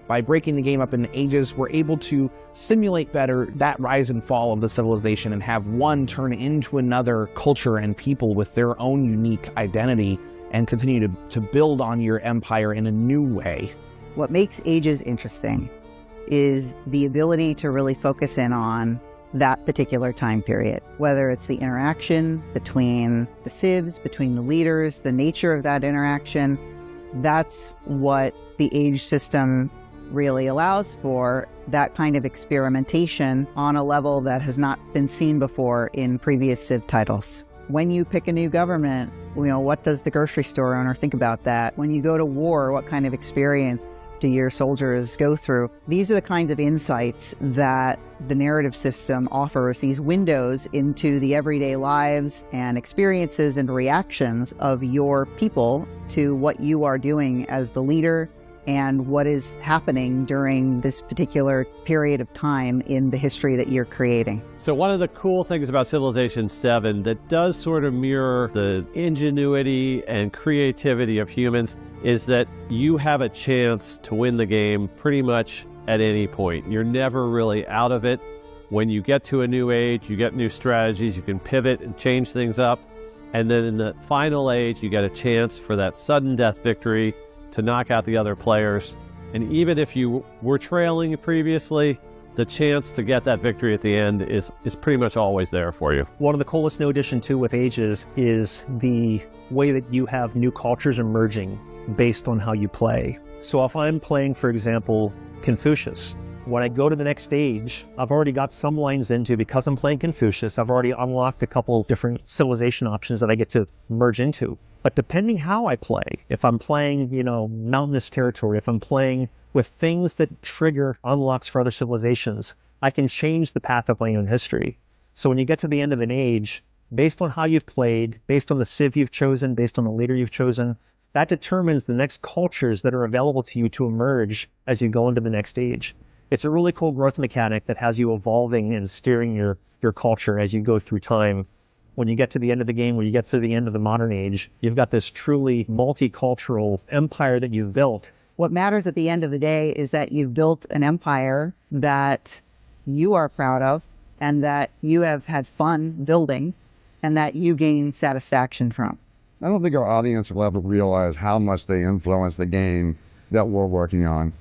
By breaking the game up into ages, we're able to simulate better that rise and fall of the civilization and have one turn into another culture and people with their own unique identity and continue to build on your empire in a new way. What makes Ages interesting is the ability to really focus in on that particular time period, whether it's the interaction between the civs, between the leaders, the nature of that interaction. That's what the Age system really allows for, that kind of experimentation on a level that has not been seen before in previous Civ titles. When you pick a new government, what does the grocery store owner think about that? When you go to war, what kind of experience do your soldiers go through? These are the kinds of insights that the narrative system offers, these windows into the everyday lives and experiences and reactions of your people to what you are doing as the leader and what is happening during this particular period of time in the history that you're creating. So one of the cool things about Civilization 7 that does sort of mirror the ingenuity and creativity of humans is that you have a chance to win the game pretty much at any point. You're never really out of it. When you get to a new age, you get new strategies, you can pivot and change things up. And then in the final age, you get a chance for that sudden death victory to knock out the other players. And even if you were trailing previously, the chance to get that victory at the end is pretty much always there for you. One of the coolest new addition too with Ages is the way that you have new cultures emerging based on how you play. So if I'm playing, for example, Confucius, when I go to the next stage, I've already got some lines into, because I'm playing Confucius, I've already unlocked a couple different civilization options that I get to merge into. But depending how I play, if I'm playing, mountainous territory, if I'm playing with things that trigger unlocks for other civilizations, I can change the path of my own history. So when you get to the end of an age, based on how you've played, based on the civ you've chosen, based on the leader you've chosen, that determines the next cultures that are available to you to emerge as you go into the next age. It's a really cool growth mechanic that has you evolving and steering your culture as you go through time. When you get to the end of the game, when you get to the end of the modern age, you've got this truly multicultural empire that you've built. What matters at the end of the day is that you've built an empire that you are proud of and that you have had fun building and that you gain satisfaction from. I don't think our audience will ever realize how much they influence the game that we're working on.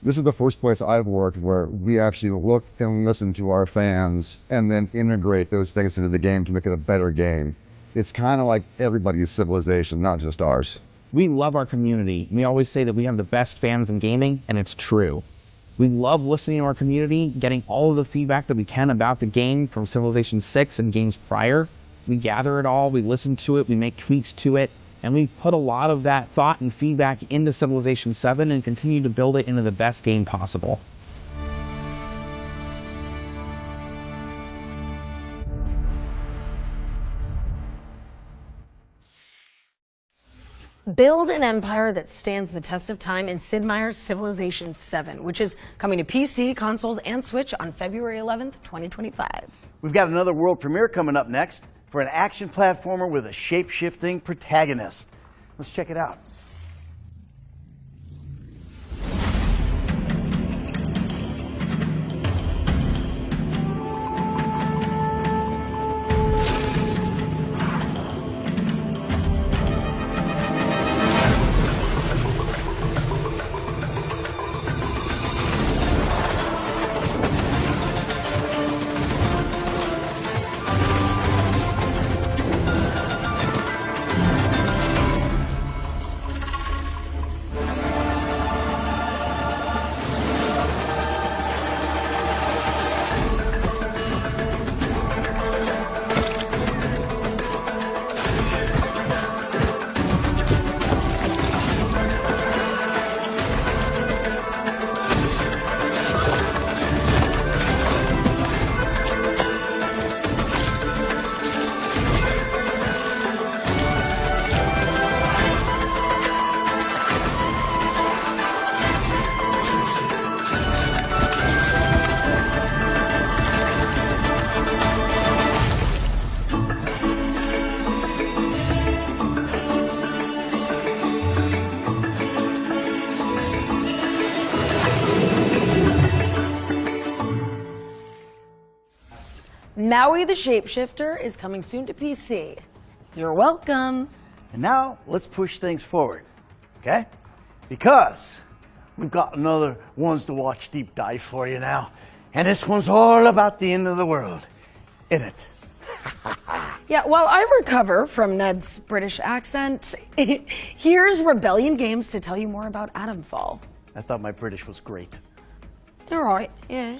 This is the first place I've worked where we actually look and listen to our fans and then integrate those things into the game to make it a better game. It's kind of like everybody's Civilization, not just ours. We love our community. We always say that we have the best fans in gaming, and it's true. We love listening to our community, getting all of the feedback that we can about the game from Civilization 6 and games prior. We gather it all, we listen to it, we make tweaks to it, and we put a lot of that thought and feedback into Civilization 7 and continue to build it into the best game possible. Build an empire that stands the test of time in Sid Meier's Civilization 7, which is coming to PC, consoles, and Switch on February 11th, 2025. We've got another world premiere coming up next for an action platformer with a shape-shifting protagonist. Let's check it out. Maui the Shapeshifter is coming soon to PC. You're welcome. And now, let's push things forward, okay? Because we've got another Ones to Watch deep dive for you now. And this one's all about the end of the world, isn't it? Yeah, while I recover from Ned's British accent, here's Rebellion Games to tell you more about Atomfall. I thought my British was great. All right, yeah.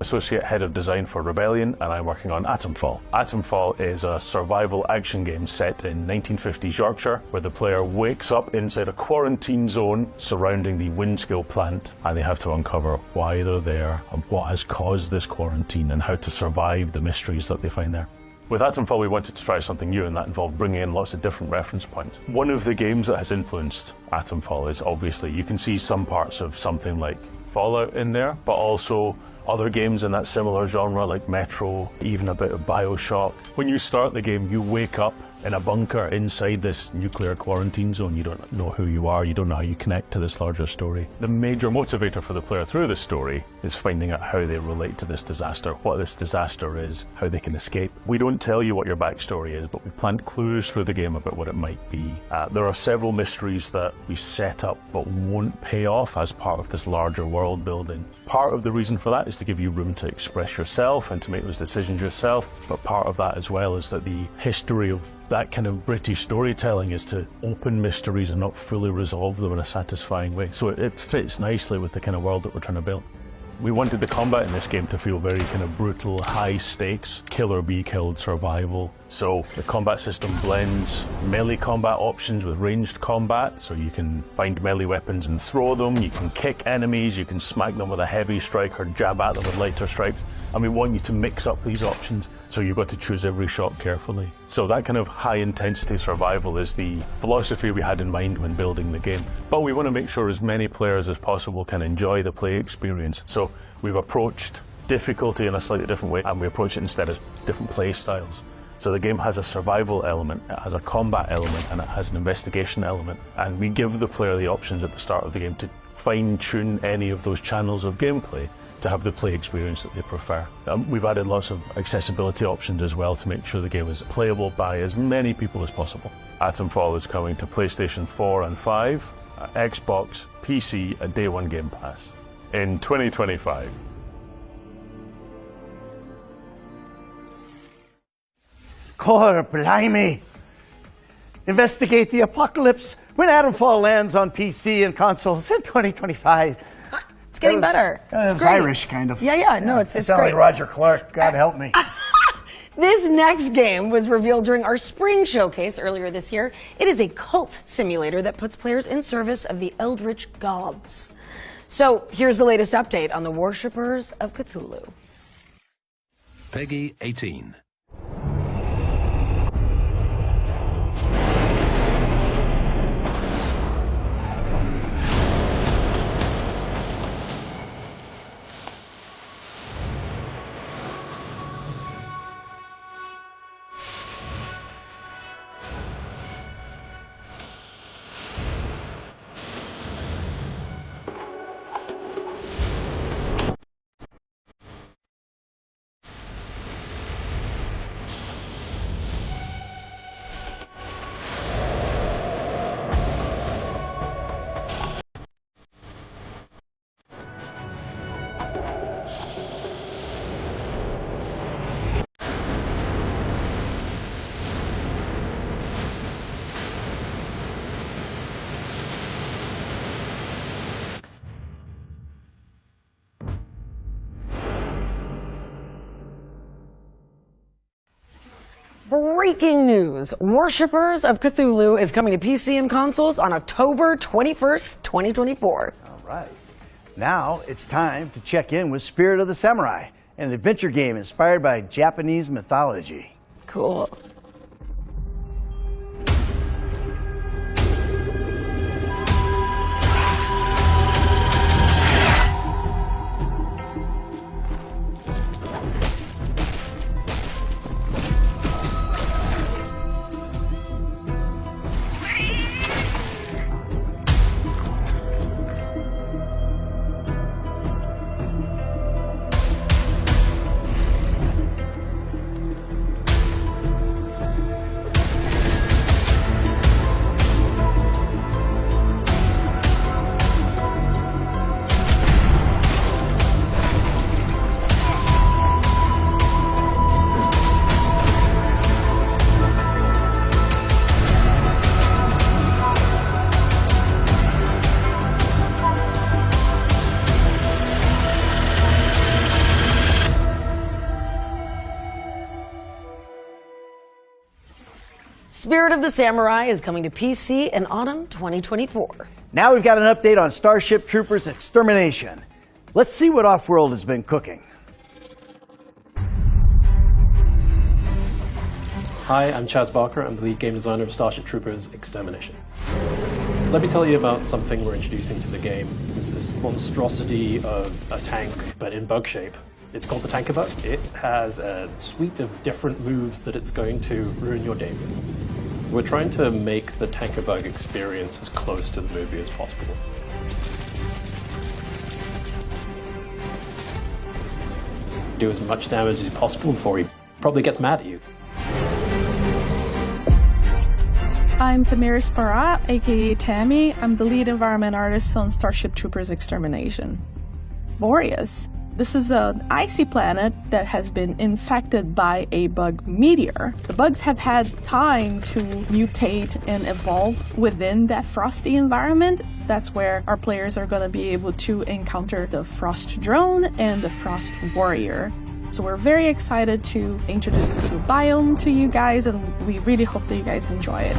Associate Head of Design for Rebellion, and I'm working on Atomfall. Atomfall is a survival action game set in 1950s Yorkshire, where the player wakes up inside a quarantine zone surrounding the Winskill plant, and they have to uncover why they're there and what has caused this quarantine and how to survive the mysteries that they find there. With Atomfall, we wanted to try something new, and that involved bringing in lots of different reference points. One of the games that has influenced Atomfall is obviously, you can see some parts of something like Fallout in there, but also other games in that similar genre like Metro, even a bit of BioShock. When you start the game, you wake up in a bunker inside this nuclear quarantine zone. You don't know who you are, you don't know how you connect to this larger story. The major motivator for the player through the story is finding out how they relate to this disaster, what this disaster is, how they can escape. We don't tell you what your backstory is, but we plant clues through the game about what it might be. There are several mysteries that we set up but won't pay off as part of this larger world building. Part of the reason for that is to give you room to express yourself and to make those decisions yourself, but part of that as well is that the history of that kind of British storytelling is to open mysteries and not fully resolve them in a satisfying way. So it fits nicely with the kind of world that we're trying to build. We wanted the combat in this game to feel very kind of brutal, high stakes, kill or be killed survival. So the combat system blends melee combat options with ranged combat, so you can find melee weapons and throw them, you can kick enemies, you can smack them with a heavy strike or jab at them with lighter strikes. And we want you to mix up these options, so you've got to choose every shot carefully. So that kind of high intensity survival is the philosophy we had in mind when building the game. But we want to make sure as many players as possible can enjoy the play experience. So we've approached difficulty in a slightly different way, and we approach it instead as different play styles. So the game has a survival element, it has a combat element, and it has an investigation element. And we give the player the options at the start of the game to fine-tune any of those channels of gameplay to have the play experience that they prefer. We've added lots of accessibility options as well to make sure the game is playable by as many people as possible. Atomfall is coming to PlayStation 4 and 5, Xbox, PC, a Day 1 Game Pass in 2025. Core blimey! Investigate the apocalypse when Atomfall lands on PC and consoles in 2025. It's getting better. It's It's great. Irish, kind of. Yeah, no, it's I sound great. like Roger Clark. God help me. This next game was revealed during our spring showcase earlier this year. It is a cult simulator that puts players in service of the eldritch gods. So here's the latest update on the Worshippers of Cthulhu. Peggy 18. Breaking news! Worshippers of Cthulhu is coming to PC and consoles on October 21st, 2024. All right. Now it's time to check in with Spirit of the Samurai, an adventure game inspired by Japanese mythology. Cool. Spirit of the Samurai is coming to PC in autumn 2024. Now we've got an update on Starship Troopers Extermination. Let's see what Offworld has been cooking. Hi, I'm Chaz Barker. I'm the lead game designer of Starship Troopers Extermination. Let me tell you about something we're introducing to the game. It's this monstrosity of a tank, but in bug shape. It's called the Tanker Bug. It has a suite of different moves that it's going to ruin your day with. We're trying to make the Tanker Bug experience as close to the movie as possible. Do as much damage as possible before he probably gets mad at you. I'm Tamiris Parra, aka Tammy. I'm the lead environment artist on Starship Troopers Extermination. Boreas. This is an icy planet that has been infected by a bug meteor. The bugs have had time to mutate and evolve within that frosty environment. That's where our players are going to be able to encounter the Frost Drone and the Frost Warrior. So we're very excited to introduce this new biome to you guys, and we really hope that you guys enjoy it.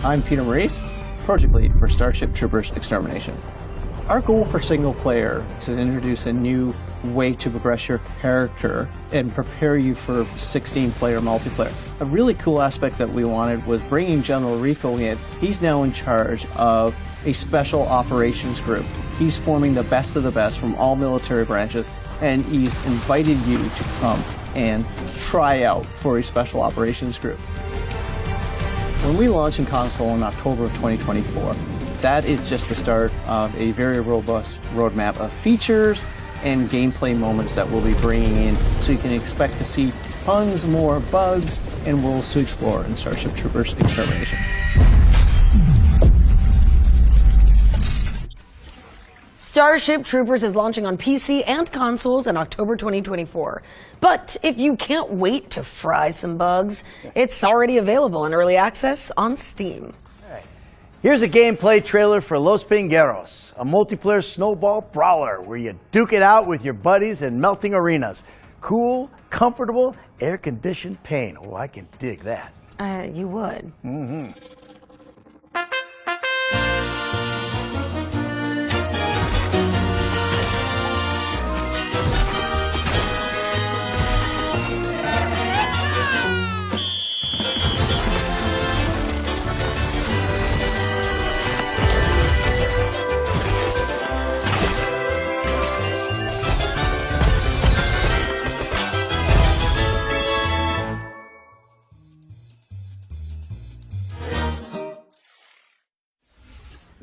I'm Peter Maurice, project lead for Starship Troopers Extermination. Our goal for single player is to introduce a new way to progress your character and prepare you for 16-player multiplayer. A really cool aspect that we wanted was bringing General Rico in. He's now in charge of a special operations group. He's forming the best of the best from all military branches, and he's invited you to come and try out for a special operations group. When we launch in console in October of 2024, that is just the start of a very robust roadmap of features and gameplay moments that we'll be bringing in, so you can expect to see tons more bugs and worlds to explore in Starship Troopers Extermination. Starship Troopers is launching on PC and consoles in October 2024. But if you can't wait to fry some bugs, it's already available in early access on Steam. Here's a gameplay trailer for Los Pingueros, a multiplayer snowball brawler where you duke it out with your buddies in melting arenas. Cool, comfortable, air-conditioned paint. Oh, I can dig that. You would. Mm-hmm.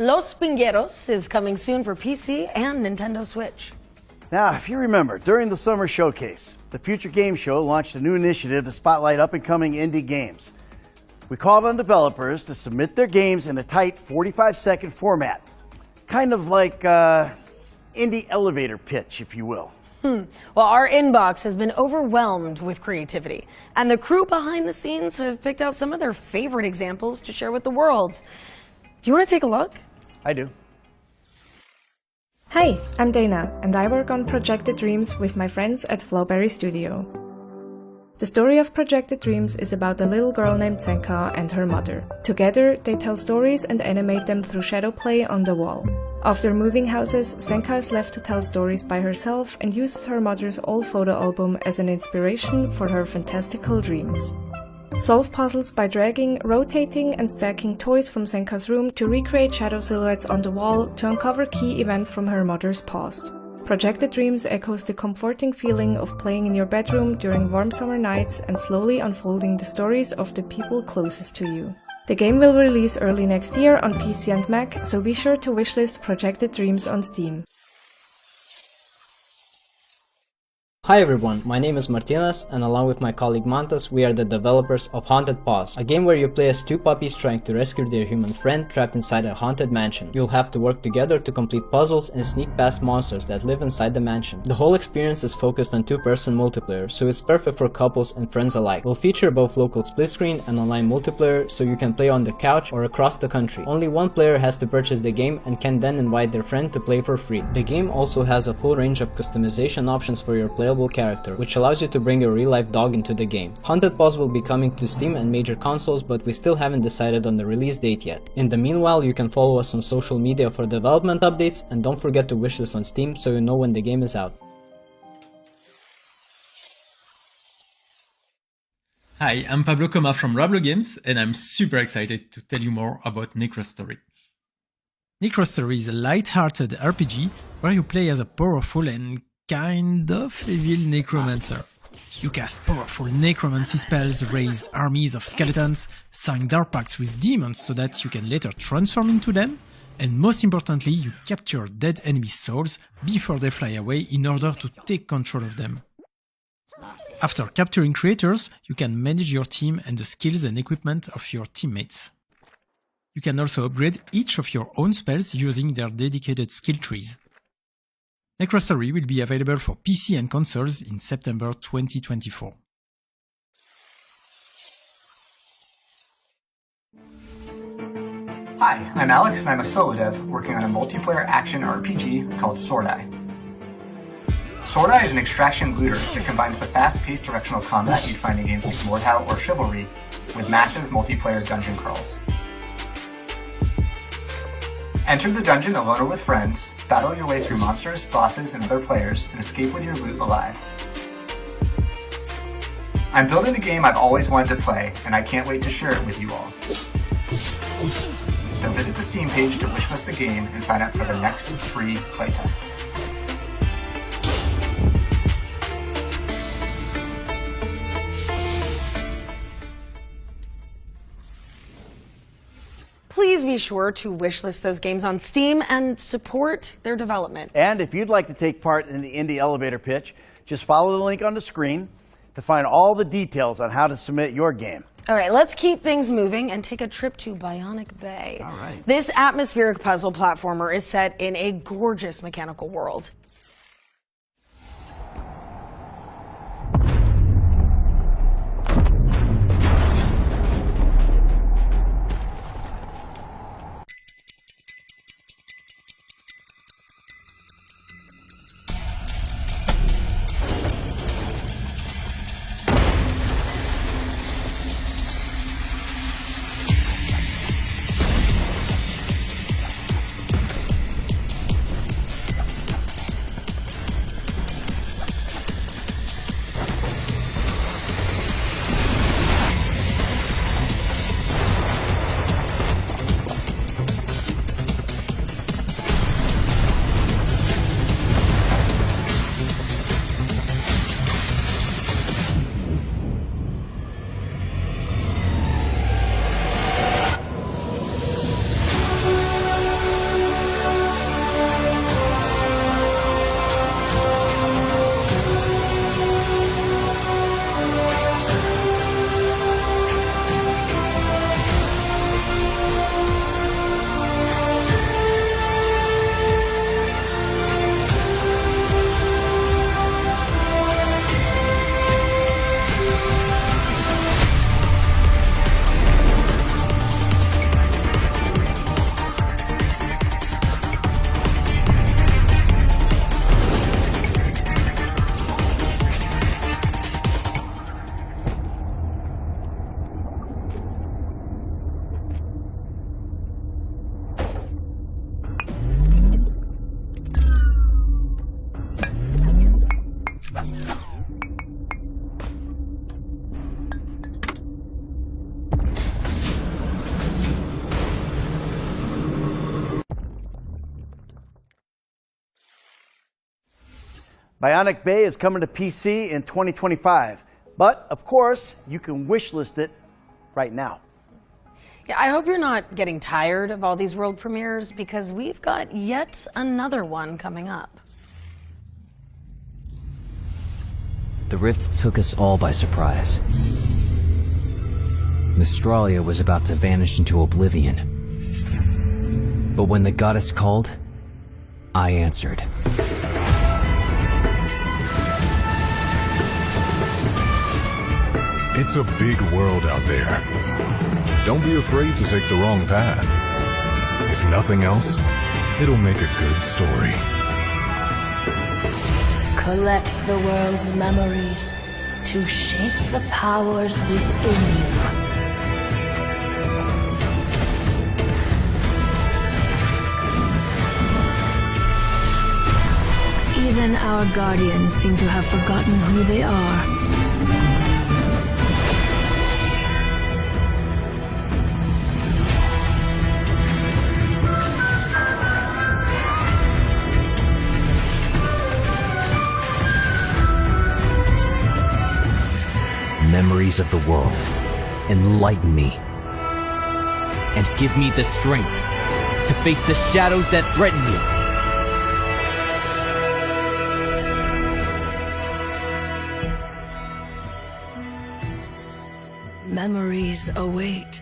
Los Pingueros is coming soon for PC and Nintendo Switch. Now, if you remember, during the summer showcase, the Future Game Show launched a new initiative to spotlight up-and-coming indie games. We called on developers to submit their games in a tight 45-second format, kind of like indie elevator pitch, if you will. Well, our inbox has been overwhelmed with creativity, and the crew behind the scenes have picked out some of their favorite examples to share with the world. Do you want to take a look? I do. Hi, I'm Dana, and I work on Projected Dreams with my friends at Flowberry Studio. The story of Projected Dreams is about a little girl named Senka and her mother. Together, they tell stories and animate them through shadow play on the wall. After moving houses, Senka is left to tell stories by herself and uses her mother's old photo album as an inspiration for her fantastical dreams. Solve puzzles by dragging, rotating, and stacking toys from Senka's room to recreate shadow silhouettes on the wall to uncover key events from her mother's past. Projected Dreams echoes the comforting feeling of playing in your bedroom during warm summer nights and slowly unfolding the stories of the people closest to you. The game will release early next year on PC and Mac, so be sure to wishlist Projected Dreams on Steam. Hi everyone, my name is Martinez, and along with my colleague Montes, we are the developers of Haunted Paws, a game where you play as two puppies trying to rescue their human friend trapped inside a haunted mansion. You'll have to work together to complete puzzles and sneak past monsters that live inside the mansion. The whole experience is focused on two-person multiplayer, so it's perfect for couples and friends alike. We'll feature both local split screen and online multiplayer, so you can play on the couch or across the country. Only one player has to purchase the game and can then invite their friend to play for free. The game also has a full range of customization options for your playable character, which allows you to bring your real-life dog into the game. Haunted Paws will be coming to Steam and major consoles, but we still haven't decided on the release date yet. In the meanwhile, you can follow us on social media for development updates, and don't forget to wishlist on Steam so you know when the game is out. Hi, I'm Pablo Coma from Rablo Games, and I'm super excited to tell you more about Necrostory. Necrostory is a light-hearted RPG where you play as a powerful and kind of evil necromancer. You cast powerful necromancy spells, raise armies of skeletons, sign dark pacts with demons so that you can later transform into them, and most importantly, you capture dead enemy souls before they fly away in order to take control of them. After capturing creatures, you can manage your team and the skills and equipment of your teammates. You can also upgrade each of your own spells using their dedicated skill trees. Necrostory will be available for PC and consoles in September 2024. Hi, I'm Alex and I'm a solo dev working on a multiplayer action RPG called Sword Eye. Sword Eye is an extraction looter that combines the fast-paced directional combat you'd find in games like Mordhau or Chivalry with massive multiplayer dungeon crawls. Enter the dungeon alone or with friends, battle your way through monsters, bosses, and other players, and escape with your loot alive. I'm building the game I've always wanted to play, and I can't wait to share it with you all. So visit the Steam page to wishlist the game and sign up for the next free playtest. please be sure to wishlist those games on Steam and support their development. And if you'd like to take part in the indie elevator pitch, just follow the link on the screen to find all the details on how to submit your game. All right, let's keep things moving and take a trip to Bionic Bay. All right. This atmospheric puzzle platformer is set in a gorgeous mechanical world. Bionic Bay is coming to PC in 2025, but of course, you can wishlist it right now. Yeah, I hope you're not getting tired of all these world premieres because we've got yet another one coming up. The rift took us all by surprise. Mystralia was about to vanish into oblivion. But when the goddess called, I answered. It's a big world out there. Don't be afraid to take the wrong path. If nothing else, it'll make a good story. Collect the world's memories to shape the powers within you. Even our guardians seem to have forgotten who they are. Memories of the world, enlighten me, and give me the strength to face the shadows that threaten you. Memories await.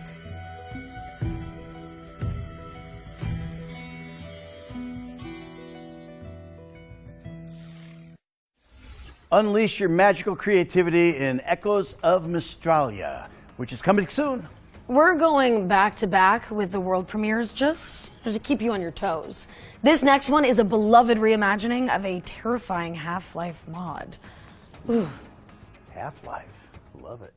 Unleash your magical creativity in Echoes of Mystralia, which is coming soon. We're going back to back with the world premieres just to keep you on your toes. This next one is a beloved reimagining of a terrifying Half-Life mod. Ooh. Half-Life, love it.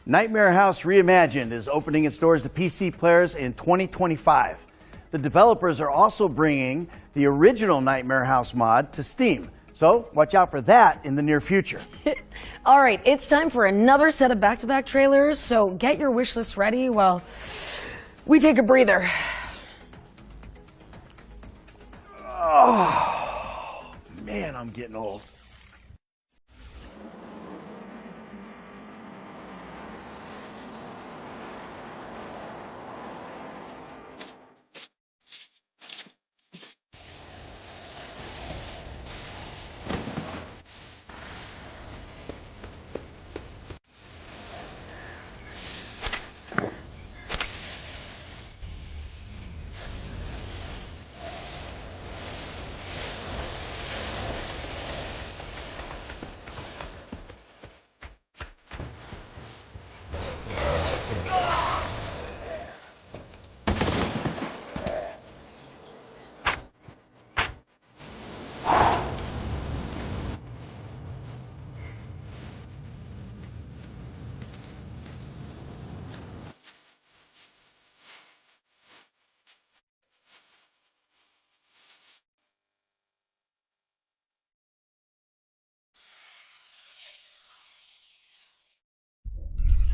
Nightmare House Reimagined is opening its doors to PC players in 2025. The developers are also bringing the original Nightmare House mod to Steam, so watch out for that in the near future. All right, it's time for another set of back-to-back trailers, so get your wish list ready while we take a breather. Oh, man, I'm getting old.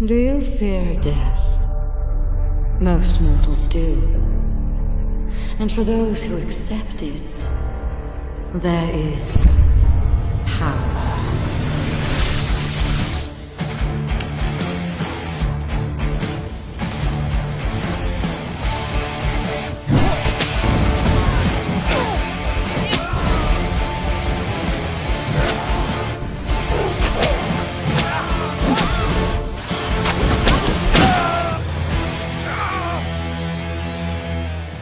Do you fear death? Most mortals do. And for those who accept it, there is power.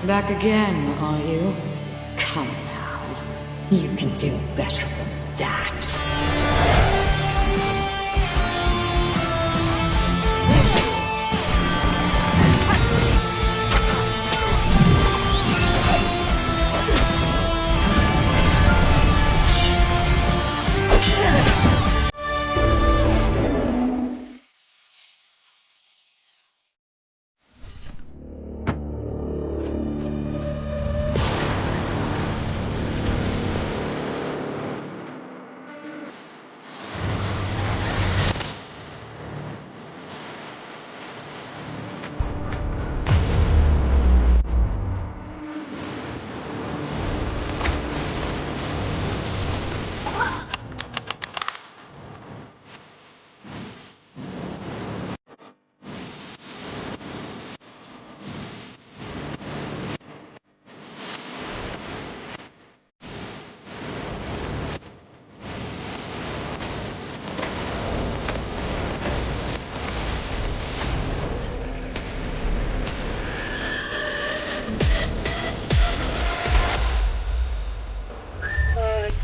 Back again, are you? Come now. You can do better than that.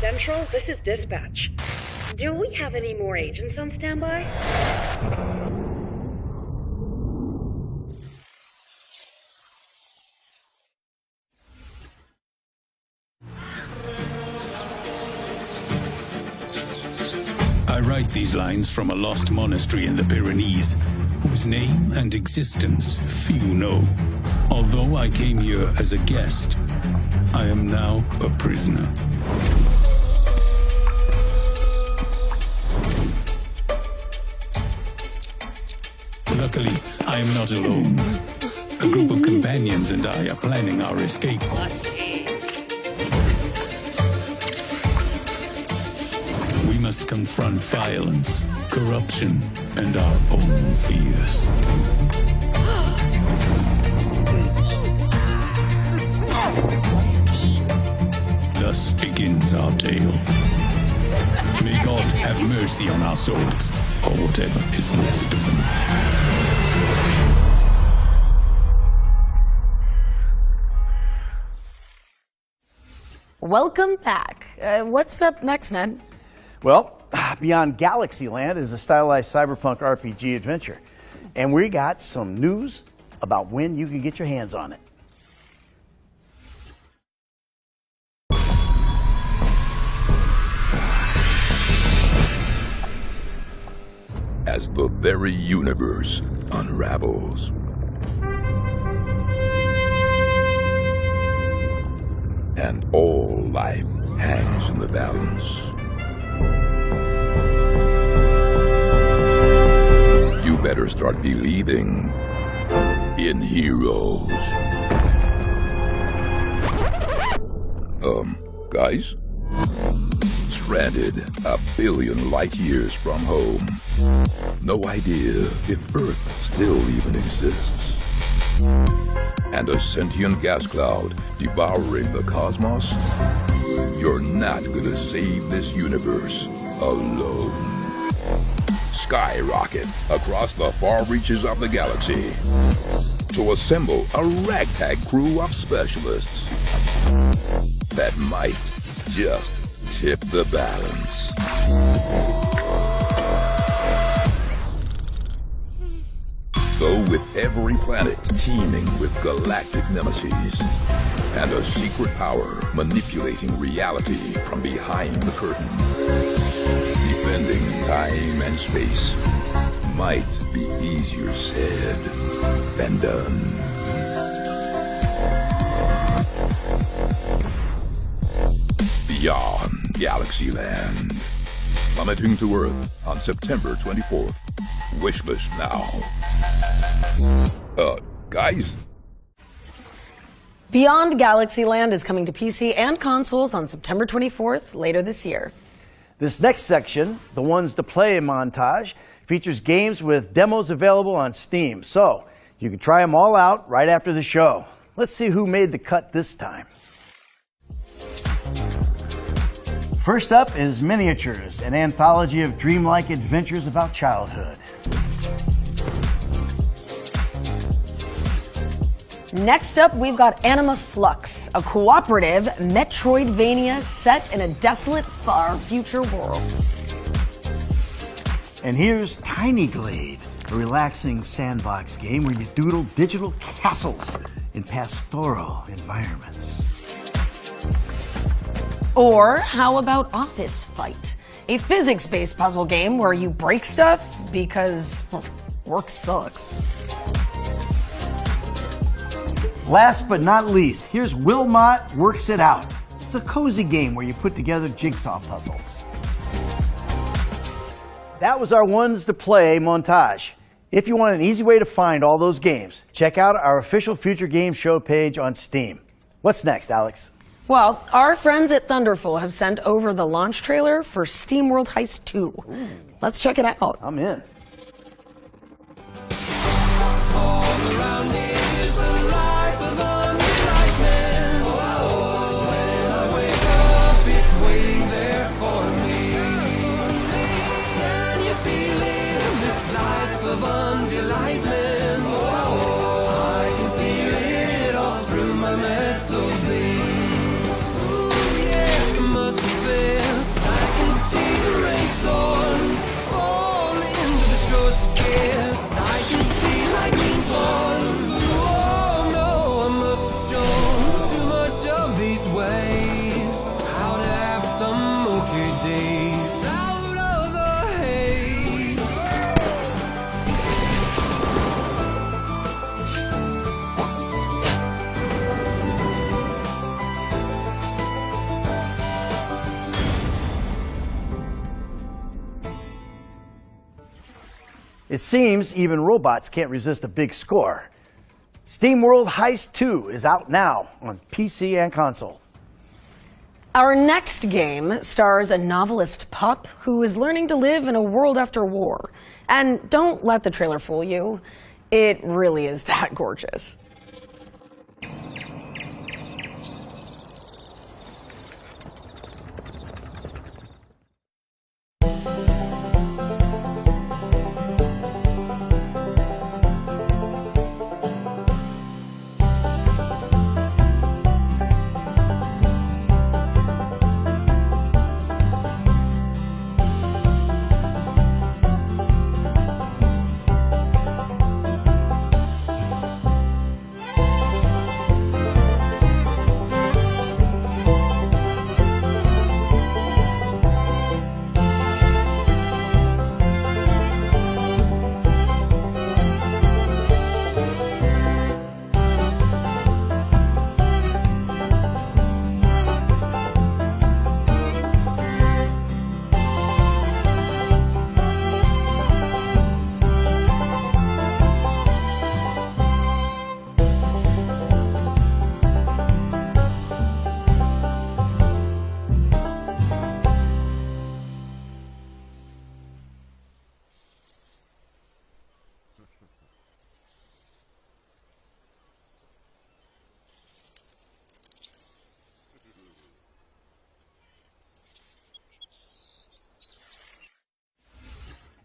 Central, this is Dispatch. Do we have any more agents on standby? I write these lines from a lost monastery in the Pyrenees, whose name and existence few know. Although I came here as a guest, I am now a prisoner. Luckily, I am not alone. A group of companions and I are planning our escape. We must confront violence, corruption, and our own fears. Thus begins our tale. May God have mercy on our souls, or whatever is left of them. Welcome back. What's up next, Ned? Well, Beyond Galaxyland is a stylized cyberpunk RPG adventure, and we got some news about when you can get your hands on it. As the very universe unravels. And all life hangs in the balance. You better start believing in heroes. Guys? Stranded a billion light years from home. No idea if Earth still even exists. And a sentient gas cloud devouring the cosmos? You're not gonna save this universe alone. Skyrocket across the far reaches of the galaxy to assemble a ragtag crew of specialists that might just tip the balance. So with every planet teeming with galactic nemesis and a secret power manipulating reality from behind the curtain, defending time and space might be easier said than done. Beyond Galaxyland, plummeting to Earth on September 24th. Wishlist now. Guys? Beyond Galaxyland is coming to PC and consoles on September 24th, later this year. This next section, the ones to play montage, features games with demos available on Steam. So you can try them all out right after the show. Let's see who made the cut this time. First up is Miniatures, an anthology of dreamlike adventures about childhood. Next up, we've got Anima Flux, a cooperative Metroidvania set in a desolate, far future world. And here's Tiny Glade, a relaxing sandbox game where you doodle digital castles in pastoral environments. Or how about Office Fight, a physics-based puzzle game where you break stuff because work sucks. Last but not least, here's Wilmot Works It Out. It's a cozy game where you put together jigsaw puzzles. That was our ones to play montage. If you want an easy way to find all those games, check out our official Future Games Show page on Steam. What's next, Alex? Well, our friends at Thunderful have sent over the launch trailer for SteamWorld Heist 2. Let's check it out. I'm in. It seems even robots can't resist a big score. SteamWorld Heist 2 is out now on PC and console. Our next game stars a novelist pup who is learning to live in a world after war. And don't let the trailer fool you. It really is that gorgeous.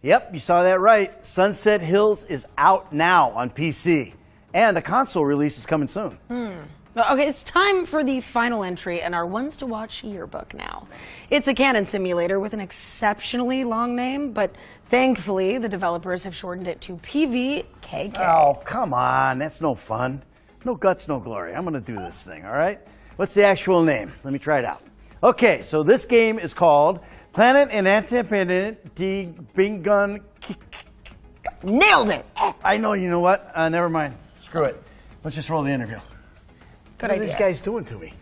Yep, you saw that right. Sunset Hills is out now on PC. And a console release is coming soon. Well, okay, it's time for the final entry in our Ones to Watch yearbook now. It's a cannon simulator with an exceptionally long name, but thankfully the developers have shortened it to PVKK. Oh, come on. That's no fun. No guts, no glory. I'm going to do this thing, all right? What's the actual name? Let me try it out. Okay, so this game is called Planet and Independent Bingun. Nailed it! I know, you know what? Never mind. Screw it. Let's just roll the interview. Good What idea. are these guys doing to me?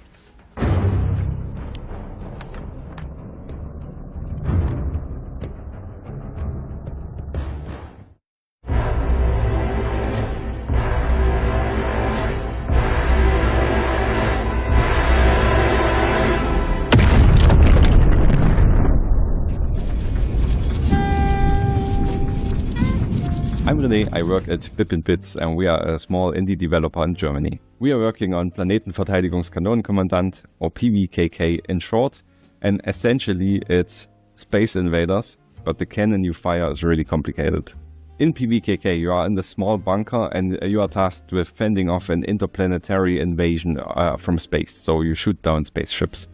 I'm René, I work at Bip & Bits and we are a small indie developer in Germany. We are working on Planetenverteidigungskanonenkommandant, or PVKK in short, and essentially it's Space Invaders, but the cannon you fire is really complicated. In PVKK you are in the small bunker and you are tasked with fending off an interplanetary invasion from space, so you shoot down spaceships.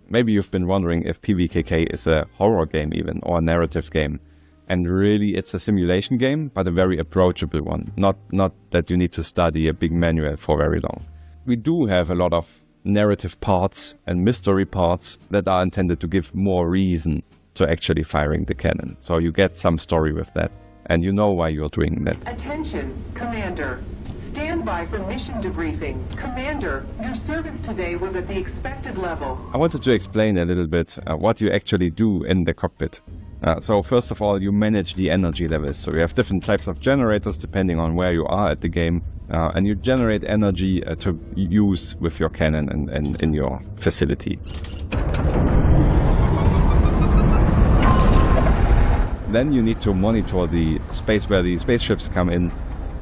Maybe you've been wondering if PVKK is a horror game even, or a narrative game. And really it's a simulation game, but a very approachable one. Not that you need to study a big manual for very long. We do have a lot of narrative parts and mystery parts that are intended to give more reason to actually firing the cannon. So you get some story with that, and you know why you're doing that. Attention, Commander. Stand by for mission debriefing. Commander, your service today was at the expected level. I wanted to explain a little bit what you actually do in the cockpit. So first of all, you manage the energy levels. So you have different types of generators depending on where you are at the game. And you generate energy to use with your cannon and in your facility. Then you need to monitor the space where the spaceships come in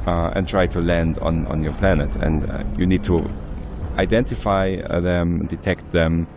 and try to land on your planet. And you need to identify them, detect them,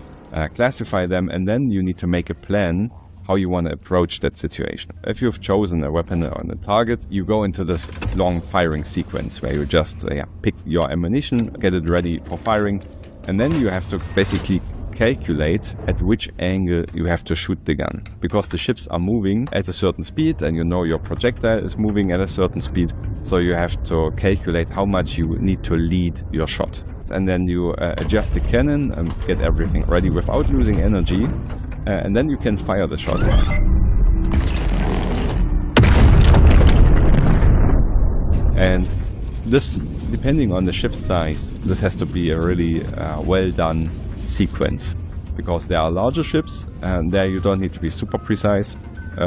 classify them, and then you need to make a plan how you want to approach that situation. If you've chosen a weapon on a target, you go into this long firing sequence where you just pick your ammunition, get it ready for firing, and then you have to basically calculate at which angle you have to shoot the gun. Because the ships are moving at a certain speed and you know your projectile is moving at a certain speed, so you have to calculate how much you need to lead your shot. And then you adjust the cannon and get everything ready without losing energy. And then you can fire the shot. And this, depending on the ship's size, this has to be a really well done sequence. Because there are larger ships, and there you don't need to be super precise.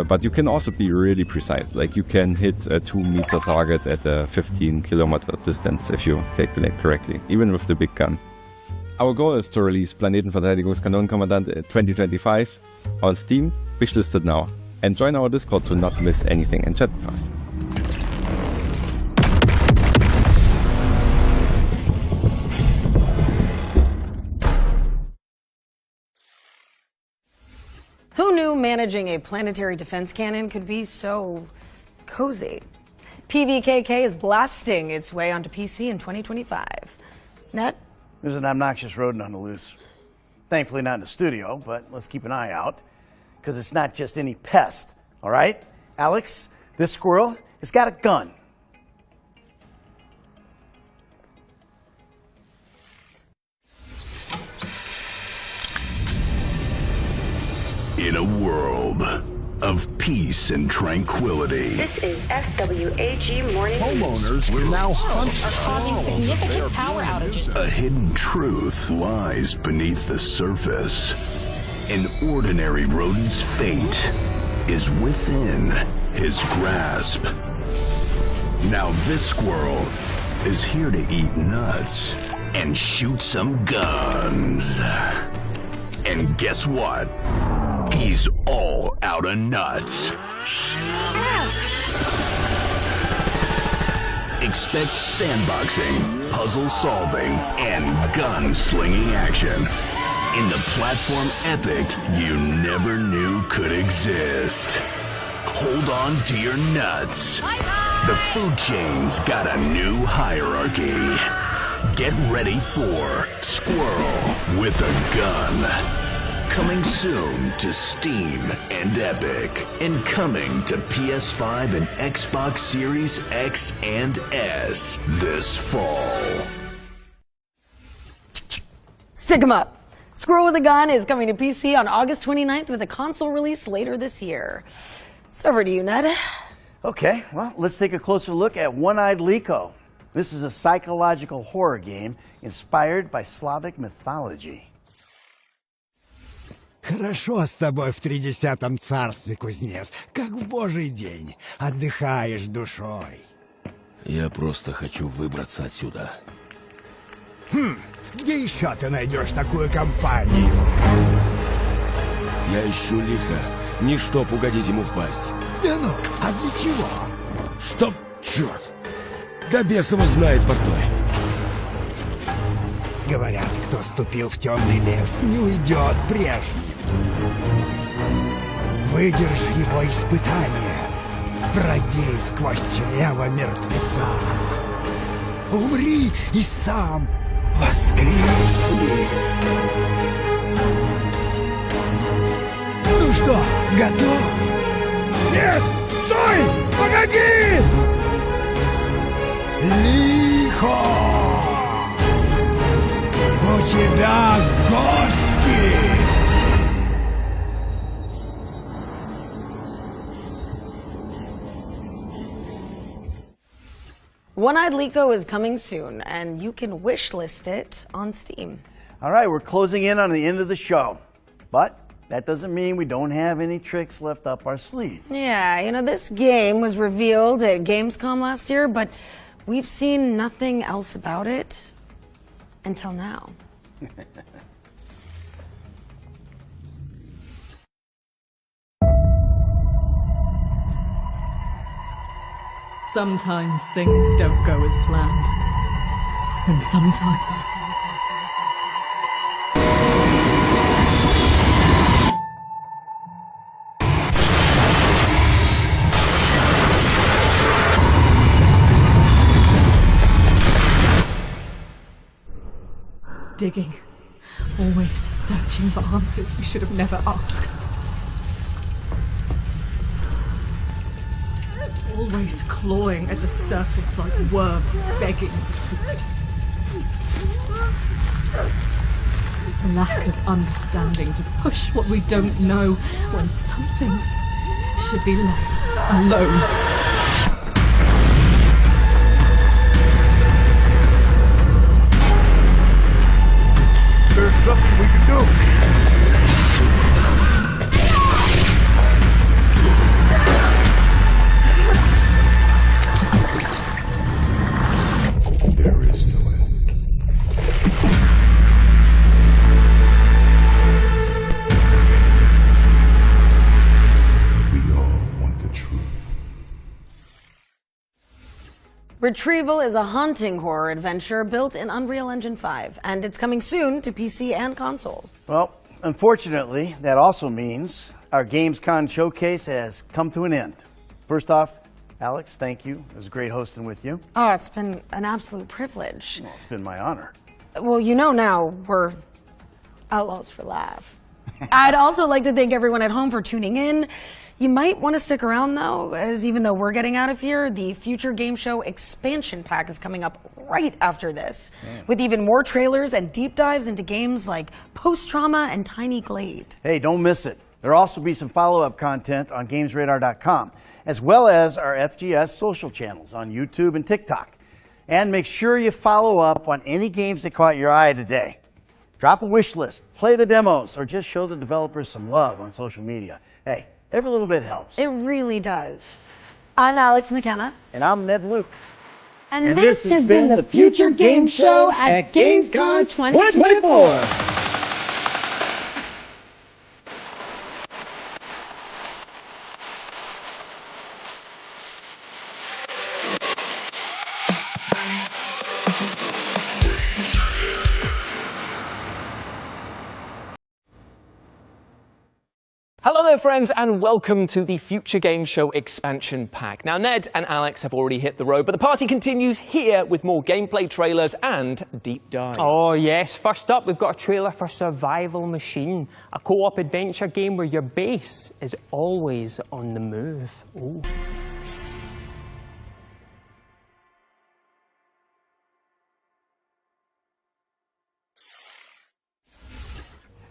But you can also be really precise. Like you can hit a 2-meter target at a 15-kilometer distance if you calculate correctly, even with the big gun. Our goal is to release Planetenverteidigungskanonenkommandant 2025 on Steam, wishlisted now, and join our Discord to not miss anything and chat with us. Who knew managing a planetary defense cannon could be so cozy? PVKK is blasting its way onto PC in 2025. Net? There's an obnoxious rodent on the loose. Thankfully not in the studio, but let's keep an eye out, because it's not just any pest, all right? Alex, this squirrel, it's got a gun. In a world of peace and tranquility, This is SWAG Morning homeowners will now hunt are causing significant power outages. A hidden truth lies beneath the surface. An ordinary rodent's fate is within his grasp. Now this squirrel is here to eat nuts and shoot some guns. And guess what? He's all out of nuts. Expect sandboxing, puzzle solving, and gun-slinging action in the platform epic you never knew could exist. Hold on to your nuts. The food chain's got a new hierarchy. Get ready for Squirrel with a Gun. Coming soon to Steam and Epic. And coming to PS5 and Xbox Series X and S this fall. Stick 'em up. Squirrel with a Gun is coming to PC on August 29th with a console release later this year. So over to you, Ned. Okay, well, let's take a closer look at One-Eyed Liko. This is a psychological horror game inspired by Slavic mythology. Хорошо с тобой в 30-м царстве, кузнец, как в божий день. Отдыхаешь душой. Я просто хочу выбраться отсюда. Где еще ты найдешь такую компанию? Я ищу лихо, не чтоб угодить ему в пасть. Да ну, а для чего? Чтоб, черт, да бес его знает, портной. Говорят, кто ступил в темный лес, не уйдет прежним. Выдержи его испытание, пройди сквозь чрево мертвеца. Умри и сам воскресни. Ну что, готов? Нет! Стой! Погоди! Лихо! У тебя гости! One-Eyed Liko is coming soon, and you can wishlist it on Steam. All right, we're closing in on the end of the show, but that doesn't mean we don't have any tricks left up our sleeve. Yeah, you know, this game was revealed at Gamescom last year, but we've seen nothing else about it until now. Sometimes things don't go as planned. And sometimes... Digging. Always searching for answers we should have never asked. Always clawing at the surface like worms begging for food. The lack of understanding to push what we don't know when something should be left alone. There's nothing we can do. There is no end. We all want the truth. Retrieval is a haunting horror adventure built in Unreal Engine 5, and it's coming soon to PC and consoles. Well, unfortunately, that also means our GamesCon showcase has come to an end. First off, Alex, thank you. It was great hosting with you. Oh, it's been an absolute privilege. Well, it's been my honor. Well, you know now we're outlaws for laugh. I'd also like to thank everyone at home for tuning in. You might want to stick around, though, as even though we're getting out of here, the Future Game Show expansion pack is coming up right after this, with even more trailers and deep dives into games like Post-Trauma and Tiny Glade. Hey, don't miss it. There'll also be some follow-up content on GamesRadar.com, as well as our FGS social channels on YouTube and TikTok. And make sure you follow up on any games that caught your eye today. Drop a wish list, play the demos, or just show the developers some love on social media. Hey, every little bit helps. It really does. I'm Alex McKenna. And I'm Ned Luke. And this has been the Future Game Show at GamesCon 2024. Hello there friends and welcome to the Future Game Show expansion pack. Now Ned and Alex have already hit the road, but the party continues here with more gameplay trailers and deep dives. Oh yes, first up we've got a trailer for Survival Machine, a co-op adventure game where your base is always on the move. Ooh.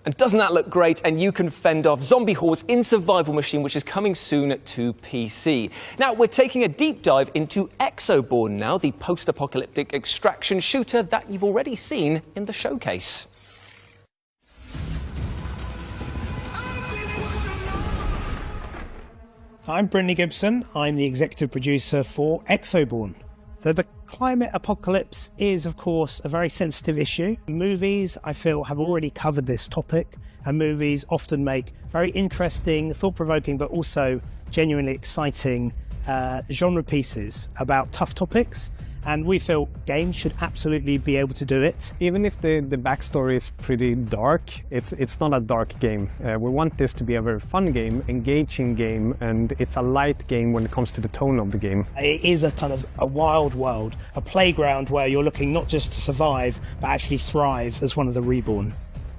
And doesn't that look great? And you can fend off zombie hordes in Survival Machine, which is coming soon to PC. Now, we're taking a deep dive into Exoborn now, the post-apocalyptic extraction shooter that you've already seen in the showcase. I'm Brindley Gibson. I'm the executive producer for Exoborn. So the climate apocalypse is, of course, a very sensitive issue. Movies, I feel, have already covered this topic, and movies often make very interesting, thought-provoking, but also genuinely exciting genre pieces about tough topics. And we feel games should absolutely be able to do it. Even if the backstory is pretty dark, it's not a dark game. We want this to be a very fun game, engaging game, and it's a light game when it comes to the tone of the game. It is a kind of a wild world, a playground where you're looking not just to survive, but actually thrive as one of the reborn.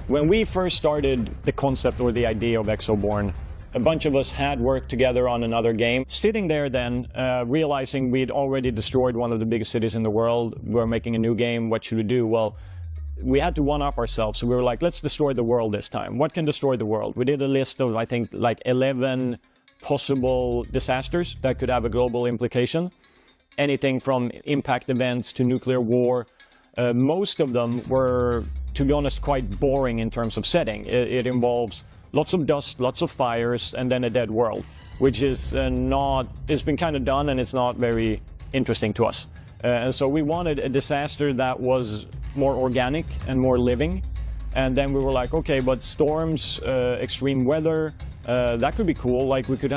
When we first started the concept or the idea of Exoborn, a bunch of us had worked together on another game. Sitting there then, realizing we'd already destroyed one of the biggest cities in the world, we're making a new game, what should we do? Well, we had to one-up ourselves, so we were like, let's destroy the world this time. What can destroy the world? We did a list of, I think, like 11 possible disasters that could have a global implication. Anything from impact events to nuclear war. Most of them were, to be honest, quite boring in terms of setting. It involves lots of dust, lots of fires, and then a dead world, which is it's been kind of done and it's not very interesting to us. And so we wanted a disaster that was more organic and more living. And then we were like, okay, but storms, extreme weather, that could be cool. Like we could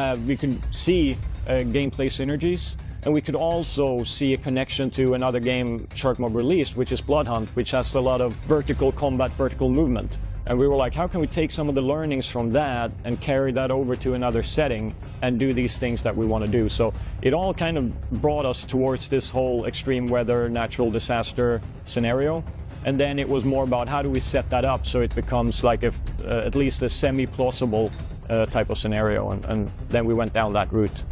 see gameplay synergies, and we could also see a connection to another game Sharkmob released, which is Bloodhunt, which has a lot of vertical combat, vertical movement. And we were like, how can we take some of the learnings from that and carry that over to another setting and do these things that we want to do? So it all kind of brought us towards this whole extreme weather, natural disaster scenario. And then it was more about how do we set that up so it becomes like at least a semi-plausible type of scenario. And then we went down that route.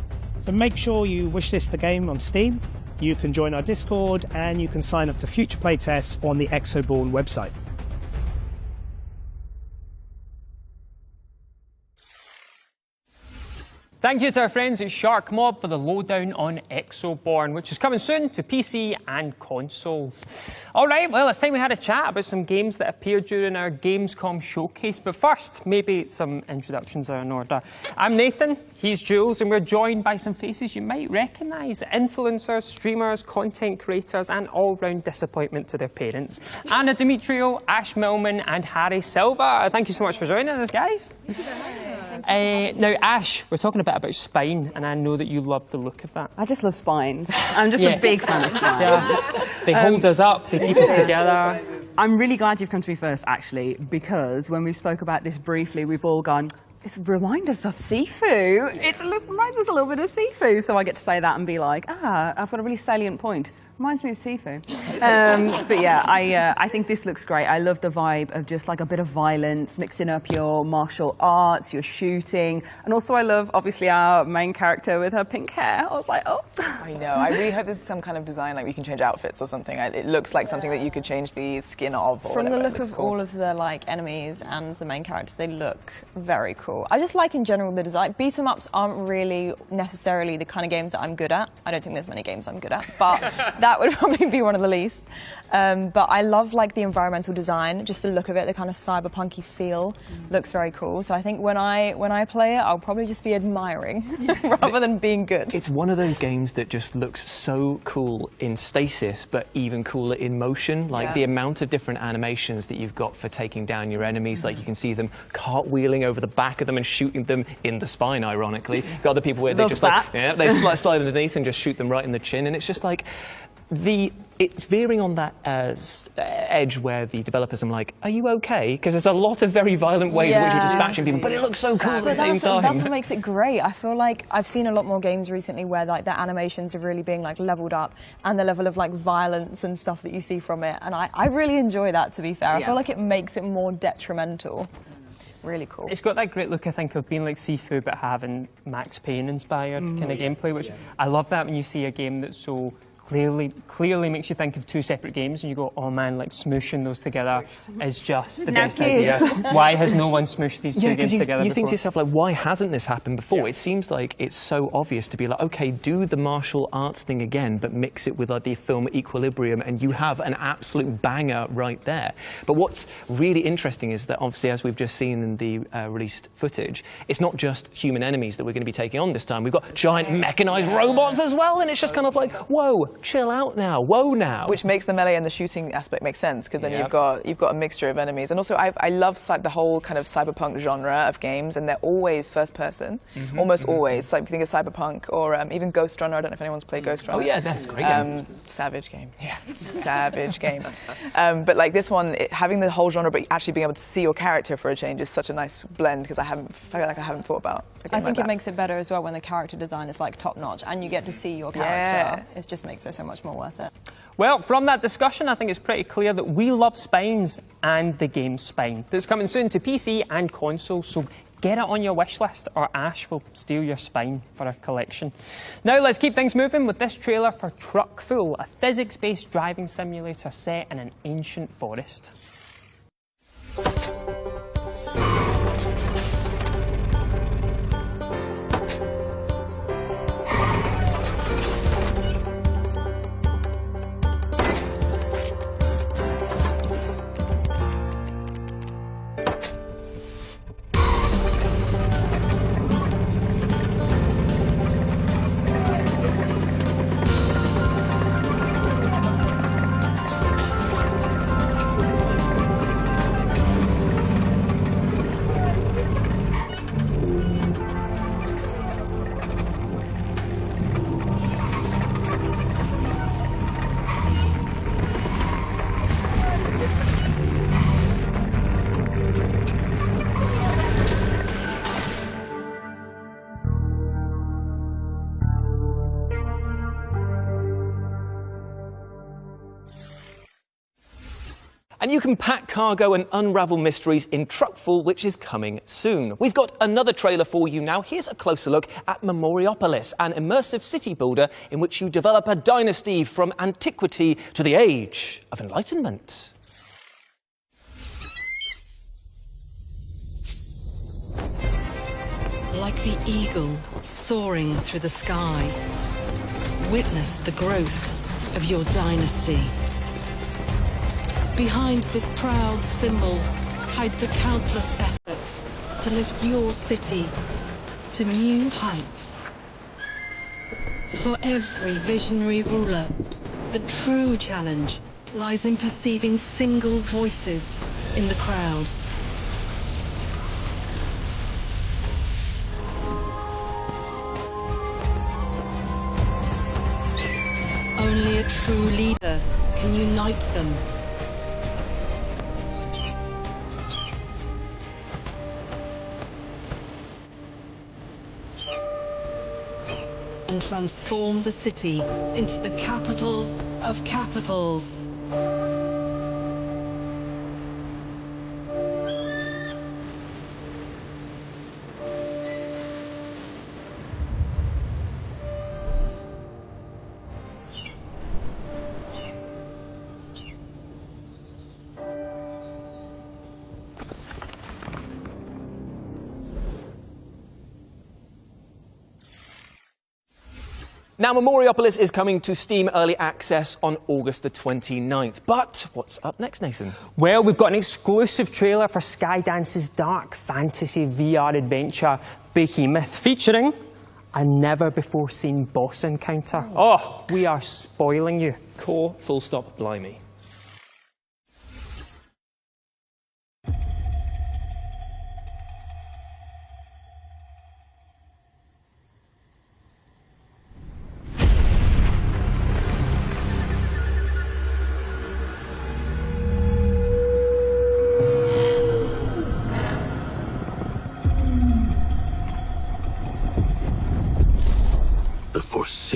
So make sure you wishlist the game on Steam. You can join our Discord and you can sign up to future playtests on the Exoborn website. Thank you to our friends at Sharkmob for the lowdown on Exoborn, which is coming soon to PC and consoles. All right, well, it's time we had a chat about some games that appeared during our Gamescom showcase. But first, maybe some introductions are in order. I'm Nathan, he's Jules, and we're joined by some faces you might recognise. Influencers, streamers, content creators, and all-round disappointment to their parents. Anna Demetrio, Ash Millman, and Harry Silva. Thank you so much for joining us, guys. Now, Ash, we're talking about spine, and I know that you love the look of that. I just love spines. I'm just a big fan of spines. They hold us up, they keep us together. I'm really glad you've come to me first, actually, because when we spoke about this briefly, we've all gone, this reminds us of Sifu. It reminds us a little bit of Sifu. So I get to say that and be like, I've got a really salient point. Reminds me of Sifu. But yeah, I think this looks great. I love the vibe of just like a bit of violence, mixing up your martial arts, your shooting. And also I love, obviously, our main character with her pink hair. I was like, oh. I know. I really hope there's some kind of design, like we can change outfits or something. It looks like something that you could change the skin of. Or From whatever. the look of all of the enemies and the main characters, they look very cool. I just like in general the design. Beat 'em ups aren't really necessarily the kind of games that I'm good at. I don't think there's many games I'm good at, but that would probably be one of the least. But I love like the environmental design, just the look of it, the kind of cyberpunky feel looks very cool. So I think when I play it, I'll probably just be admiring rather than being good. It's one of those games that just looks so cool in stasis, but even cooler in motion. Like the amount of different animations that you've got for taking down your enemies. Like you can see them cartwheeling over the back of them and shooting them in the spine, ironically. Got other people where they just like, they slide underneath and just shoot them right in the chin. And it's just like, It's veering on that edge where the developers are like, are you okay? Because there's a lot of very violent ways in which you're dispatching people, but it looks so cool at the same time. That's what makes it great. I feel like I've seen a lot more games recently where like the animations are really being like leveled up, and the level of like violence and stuff that you see from it, and I really enjoy that, to be fair. I feel like it makes it more detrimental. Really cool. It's got that great look, I think, of being like Sifu but having Max Payne inspired kind of gameplay, which I love that when you see a game that's so clearly makes you think of two separate games and you go, oh man, like smooshing those together is just the best idea. Why has no one smooshed these two games together You before? think to yourself, like, why hasn't this happened before? It seems like it's so obvious to be like, okay, do the martial arts thing again, but mix it with like the film Equilibrium, and you have an absolute banger right there. But what's really interesting is that obviously, as we've just seen in the released footage, it's not just human enemies that we're going to be taking on this time. We've got giant mechanized robots as well, and it's just kind of like, whoa, chill out now, whoa now. Which makes the melee and the shooting aspect make sense, because then you've got a mixture of enemies. And also I love the whole kind of cyberpunk genre of games, and they're always first person, almost always. So if you think of Cyberpunk or even Ghost Runner, I don't know if anyone's played Ghost Runner. Oh yeah, that's a great game. Savage game. Yeah, savage game. But like this one, having the whole genre but actually being able to see your character for a change is such a nice blend, because I feel like I haven't thought about a game I think like it makes it better as well when the character design is like top notch and you get to see your character. It just makes it so much more worth it. Well, from that discussion, I think it's pretty clear that we love spines and the game Spine. That's coming soon to PC and console, so get it on your wish list or Ash will steal your Spine for a collection. Now let's keep things moving with this trailer for Truckful, a physics-based driving simulator set in an ancient forest. And you can pack cargo and unravel mysteries in Truckful, which is coming soon. We've got another trailer for you now. Here's a closer look at Memoriopolis, an immersive city builder in which you develop a dynasty from antiquity to the age of enlightenment. Like the eagle soaring through the sky, witness the growth of your dynasty. Behind this proud symbol hide the countless efforts to lift your city to new heights. For every visionary ruler, the true challenge lies in perceiving single voices in the crowd. Only a true leader can unite them. And transform the city into the capital of capitals. Now, Memoriopolis is coming to Steam Early Access on August the 29th. But what's up next, Nathan? Well, we've got an exclusive trailer for Skydance's dark fantasy VR adventure Behemoth, featuring a never-before-seen boss encounter. Oh, we are spoiling you. Core, full stop, blimey.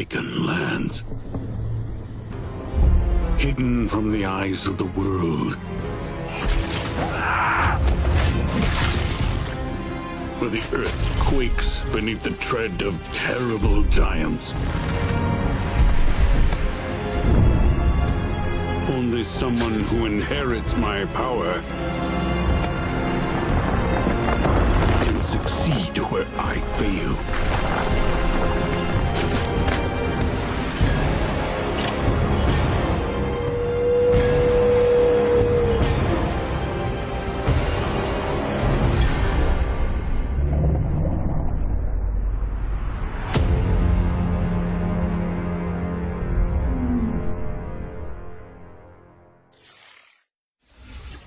forsaken lands. Hidden from the eyes of the world. Where the earth quakes beneath the tread of terrible giants. Only someone who inherits my power can succeed where I fail.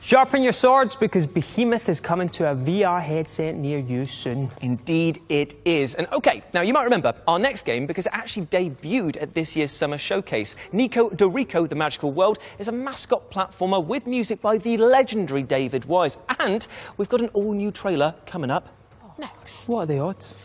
Sharpen your swords because Behemoth is coming to a VR headset near you soon. Indeed it is. And okay, now you might remember our next game because it actually debuted at this year's Summer Showcase. Nico Dorico, The Magical World, is a mascot platformer with music by the legendary David Wise. And we've got an all-new trailer coming up next. What are the odds?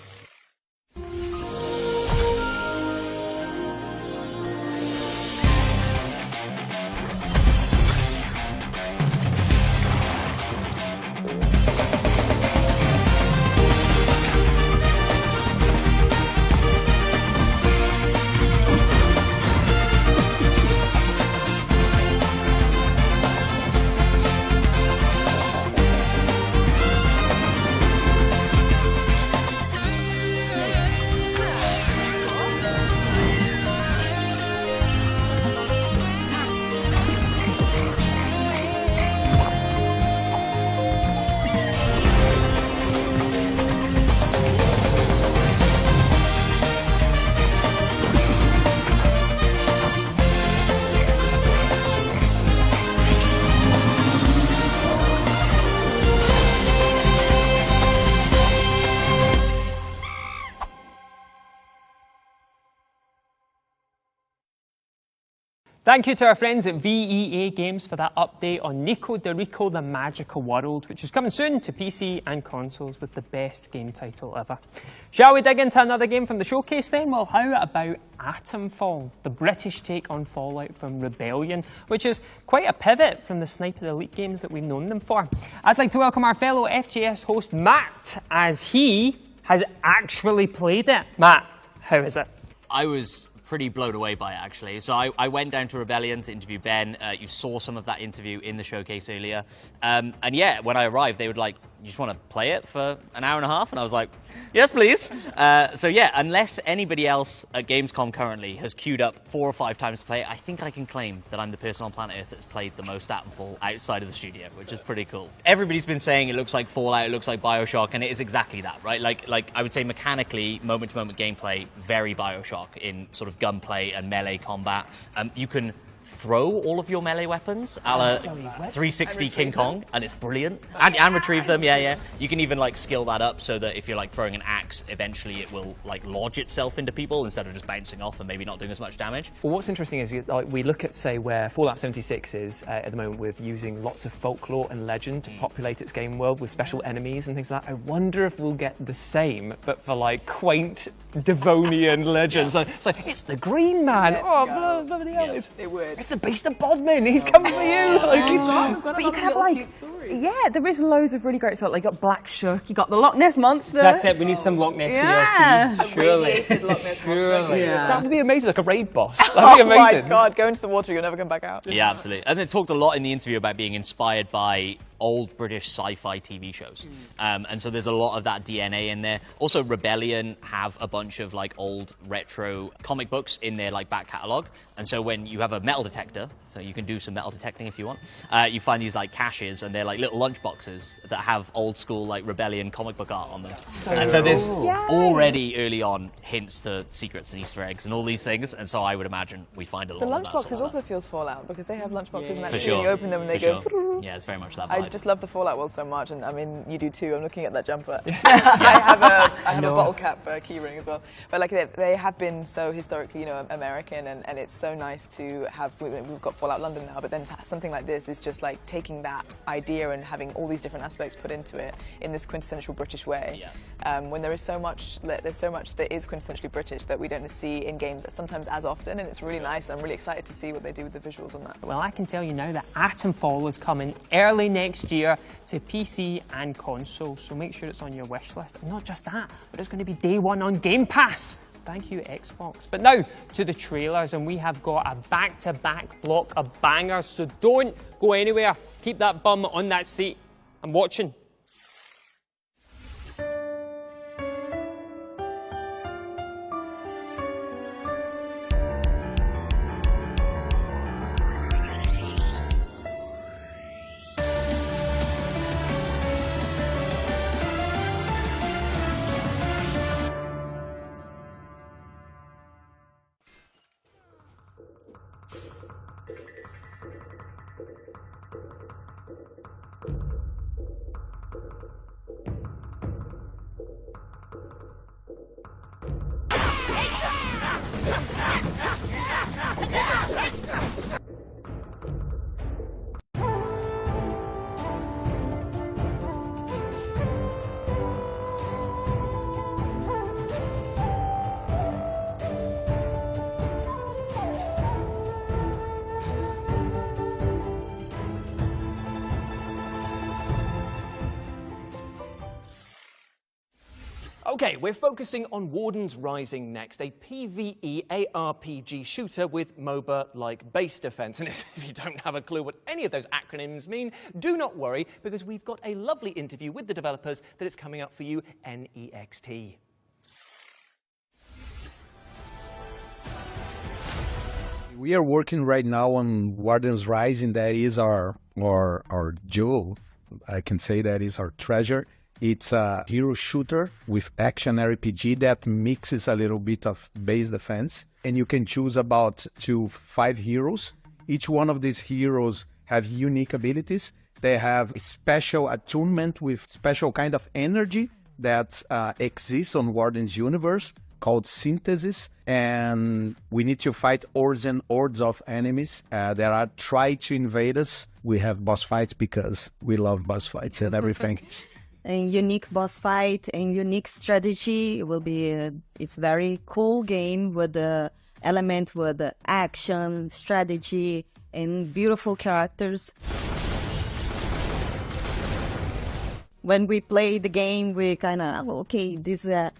Thank you to our friends at VEA Games for that update on Nico Dorico The Magical World, which is coming soon to PC and consoles with the best game title ever. Shall we dig into another game from the showcase then? Well, how about Atomfall, the British take on Fallout from Rebellion, which is quite a pivot from the Sniper Elite games that we've known them for. I'd like to welcome our fellow FGS host, Matt, as he has actually played it. Matt, how is it? I was pretty blown away by it, actually. So I went down to Rebellion to interview Ben. You saw some of that interview in the showcase earlier. And yeah, when I arrived, they would like, you just want to play it for an hour and a half? And I was like, yes, please. So yeah, unless anybody else at Gamescom currently has queued up 4 or 5 times to play it, I think I can claim that I'm the person on planet Earth that's played the most Atomfall outside of the studio, which is pretty cool. Everybody's been saying it looks like Fallout, it looks like BioShock, and it is exactly that, right? Like I would say mechanically, moment-to-moment gameplay, very BioShock in sort of gunplay and melee combat. You can throw all of your melee weapons a la 360 King Kong, and it's brilliant. And retrieve them, yeah. You can even like skill that up so that if you're like throwing an axe, eventually it will like lodge itself into people instead of just bouncing off and maybe not doing as much damage. Well, what's interesting is like we look at, say, where Fallout 76 is at the moment with using lots of folklore and legend to populate its game world with special enemies and things like that. I wonder if we'll get the same, but for like quaint Devonian legends. So it's like, it's the Green Man. Bloody hell. It would. It's the Beast of Bodmin. He's coming for you. But you can have like, there is loads of really great stuff. Like you got Black Shuck, you got the Loch Ness Monster. That's it. We need some Loch Ness DLC. Surely. Surely. That would be amazing, like a raid boss. That'd be amazing. Oh my god, go into the water, you'll never come back out. Yeah, absolutely. And they talked a lot in the interview about being inspired by old British sci-fi TV shows. And so there's a lot of that DNA in there. Also, Rebellion have a bunch of like old retro comic books in their like back catalogue. And so when you have a metal detector, so you can do some metal detecting if you want, you find these like caches and they're like little lunch boxes that have old school like Rebellion comic book art on them. And so there's already early on hints to secrets and Easter eggs and all these things. And so I would imagine we find a lot The of lunch boxes also feels Fallout because they have lunch boxes and For actually sure. you open them and they go. Yeah, it's very much that I vibe. just love the Fallout world so much, and I mean, you do too. I'm looking at that jumper. I have a bottle cap key ring as well. But like they have been so historically, American, and it's so nice to have. We've got Fallout London now, but then something like this is just like taking that idea idea and having all these different aspects put into it in this quintessential British way. When there's so much that is quintessentially British that we don't see in games sometimes as often, and it's really nice. I'm really excited to see what they do with the visuals on that. Well, I can tell you now that Atomfall is coming early next year to PC and console, so make sure it's on your wish list. And not just that, but it's going to be day one on Game Pass. Thank you, Xbox. But now to the trailers, and we have got a back-to-back block of bangers, so don't go anywhere. Keep that bum on that seat. I'm watching. Okay, we're focusing on Warden's Rising next, a PvE ARPG shooter with MOBA-like base defense. And if you don't have a clue what any of those acronyms mean, do not worry, because we've got a lovely interview with the developers that is coming up for you, NEXT. We are working right now on Warden's Rising. That is our jewel. I can say that is our treasure. It's a hero shooter with action RPG that mixes a little bit of base defense. And you can choose about 2 to 5 heroes. Each one of these heroes have unique abilities. They have special attunement with special kind of energy that exists on Warden's universe called Synthesis. And we need to fight hordes and hordes of enemies that are trying to invade us. We have boss fights because we love boss fights and everything. A unique boss fight and unique strategy. It will be it's very cool game with the element with the action, strategy, and beautiful characters. When we play the game, we kind of okay. This you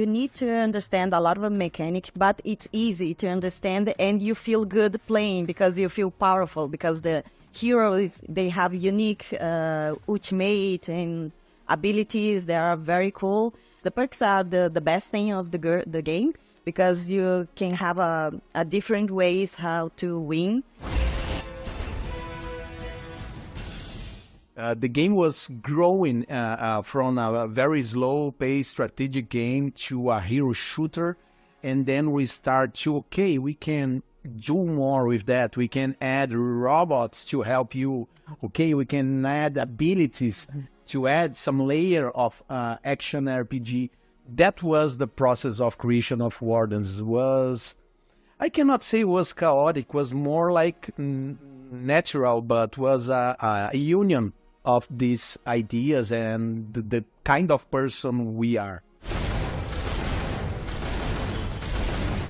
need to understand a lot of mechanic, but it's easy to understand, and you feel good playing because you feel powerful because the heroes, they have unique ultimate and abilities. They are very cool. The perks are the best thing of the game because you can have a different ways how to win. The game was growing from a very slow-paced strategic game to a hero shooter, and then we start to, okay, we can do more with that. We can add robots to help you. Okay, we can add abilities to add some layer of action RPG. That was the process of creation of Wardens. I cannot say it was chaotic, was more like natural, but was a union of these ideas and the kind of person we are.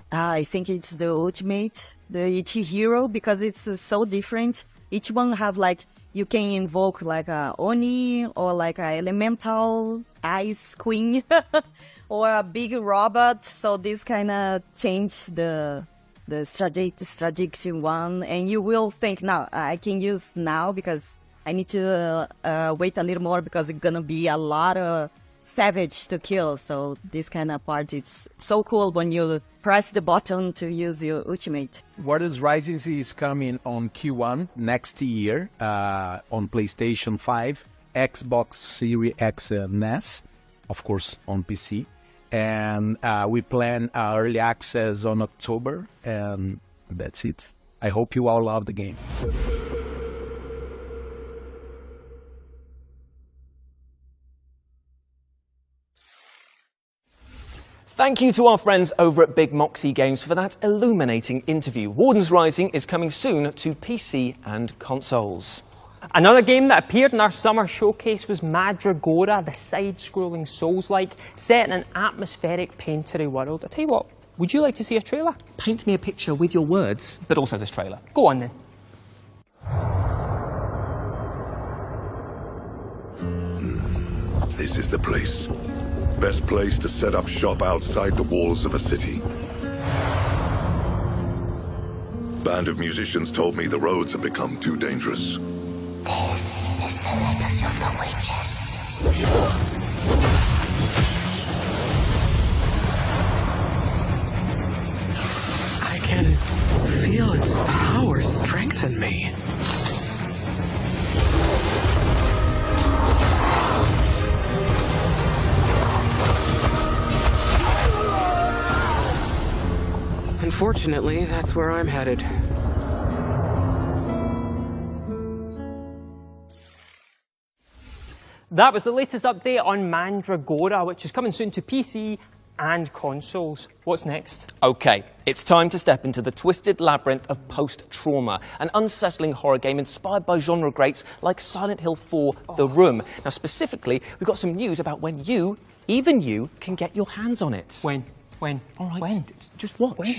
I think it's the ultimate, each hero, because it's so different. Each one have like, you can invoke like a Oni or like a elemental ice queen or a big robot. So this kind of change the strategic one, and you will think now I can use now because I need to wait a little more because it's gonna be a lot of savage to kill. So this kind of part, it's so cool when you press the button to use your ultimate. Warden's Rising is coming on Q1 next year on PlayStation 5, Xbox Series X and S, of course on PC. And we plan early access on October, and that's it. I hope you all love the game. Thank you to our friends over at Big Moxie Games for that illuminating interview. Warden's Rising is coming soon to PC and consoles. Another game that appeared in our summer showcase was Mandragora, the side-scrolling Souls-like, set in an atmospheric painterly world. I tell you what, would you like to see a trailer? Paint me a picture with your words, but also this trailer. Go on then. This is the place. Best place to set up shop outside the walls of a city. Band of musicians told me the roads have become too dangerous. This is the legacy of the witches. I can feel its power strengthen me. Unfortunately, that's where I'm headed. That was the latest update on Mandragora, which is coming soon to PC and consoles. What's next? Okay, it's time to step into the twisted labyrinth of post-trauma, an unsettling horror game inspired by genre greats like Silent Hill 4, The Room. Now, specifically, we've got some news about when you, even you, can get your hands on it. When? All right, when? Just watch. When?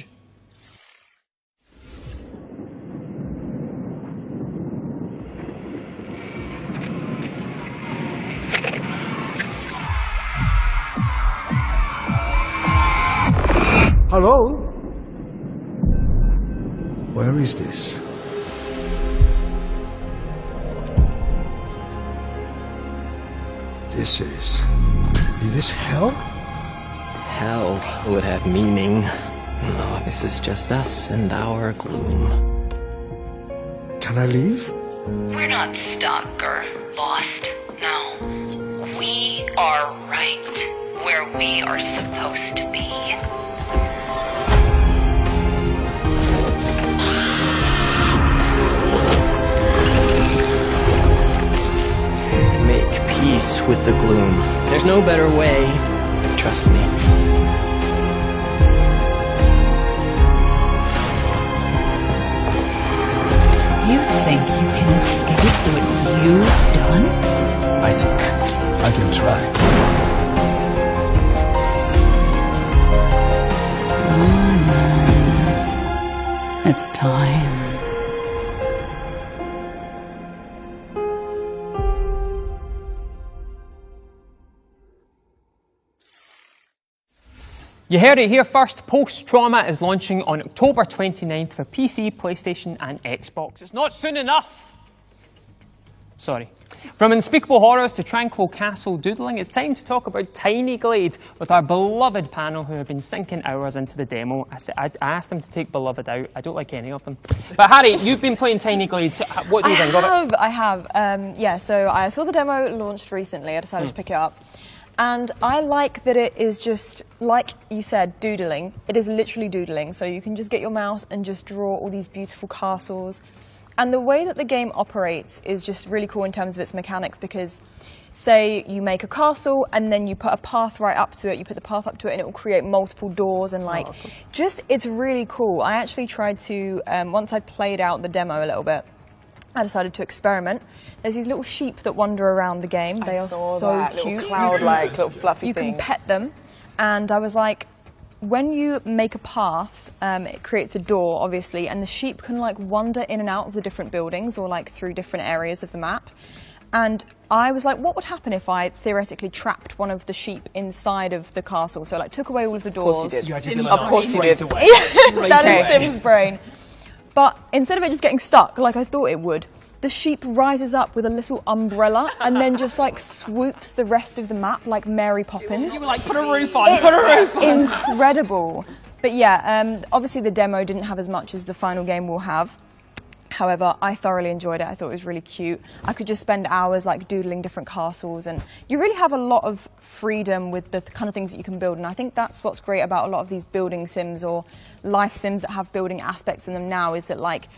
Hello? Where is this? Is this hell? Hell would have meaning. No, this is just us and our gloom. Can I leave? We're not stuck or lost. No. We are right where we are supposed to be. Make peace with the gloom. There's no better way. Trust me. You think you can escape what you've done? I think I can try. It's time. You heard it here first. Post-Trauma is launching on October 29th for PC, PlayStation and Xbox. It's not soon enough. Sorry. From unspeakable horrors to tranquil castle doodling, it's time to talk about Tiny Glade with our beloved panel who have been sinking hours into the demo. I asked them to take Beloved out. I don't like any of them. But Harry, you've been playing Tiny Glade. What do you think of it? I have. Yeah, so I saw the demo launched recently. I decided to pick it up. And I like that it is just, like you said, doodling. It is literally doodling. So you can just get your mouse and just draw all these beautiful castles. And the way that the game operates is just really cool in terms of its mechanics because, say, you make a castle and then you put a path right up to it, you put the path up to it and it will create multiple doors and it's really cool. I actually tried to, once I played out the demo a little bit, I decided to experiment. There's these little sheep that wander around the game. They are so cute. Little cloud-like, little fluffy You things. can pet them. And I was like, when you make a path, it creates a door, obviously, and the sheep can like wander in and out of the different buildings or like through different areas of the map. And I was like, what would happen if I theoretically trapped one of the sheep inside of the castle? So like took away all of the doors. Of course you did. Of course you did. That is Sim's brain. But instead of it just getting stuck like I thought it would, the sheep rises up with a little umbrella and then just like swoops the rest of the map like Mary Poppins. You were like, put a roof on, put a roof on. Incredible. But yeah, obviously the demo didn't have as much as the final game will have. However, I thoroughly enjoyed it. I thought it was really cute. I could just spend hours like doodling different castles and you really have a lot of freedom with the kind of things that you can build. And I think that's what's great about a lot of these building sims or life sims that have building aspects in them now is that like,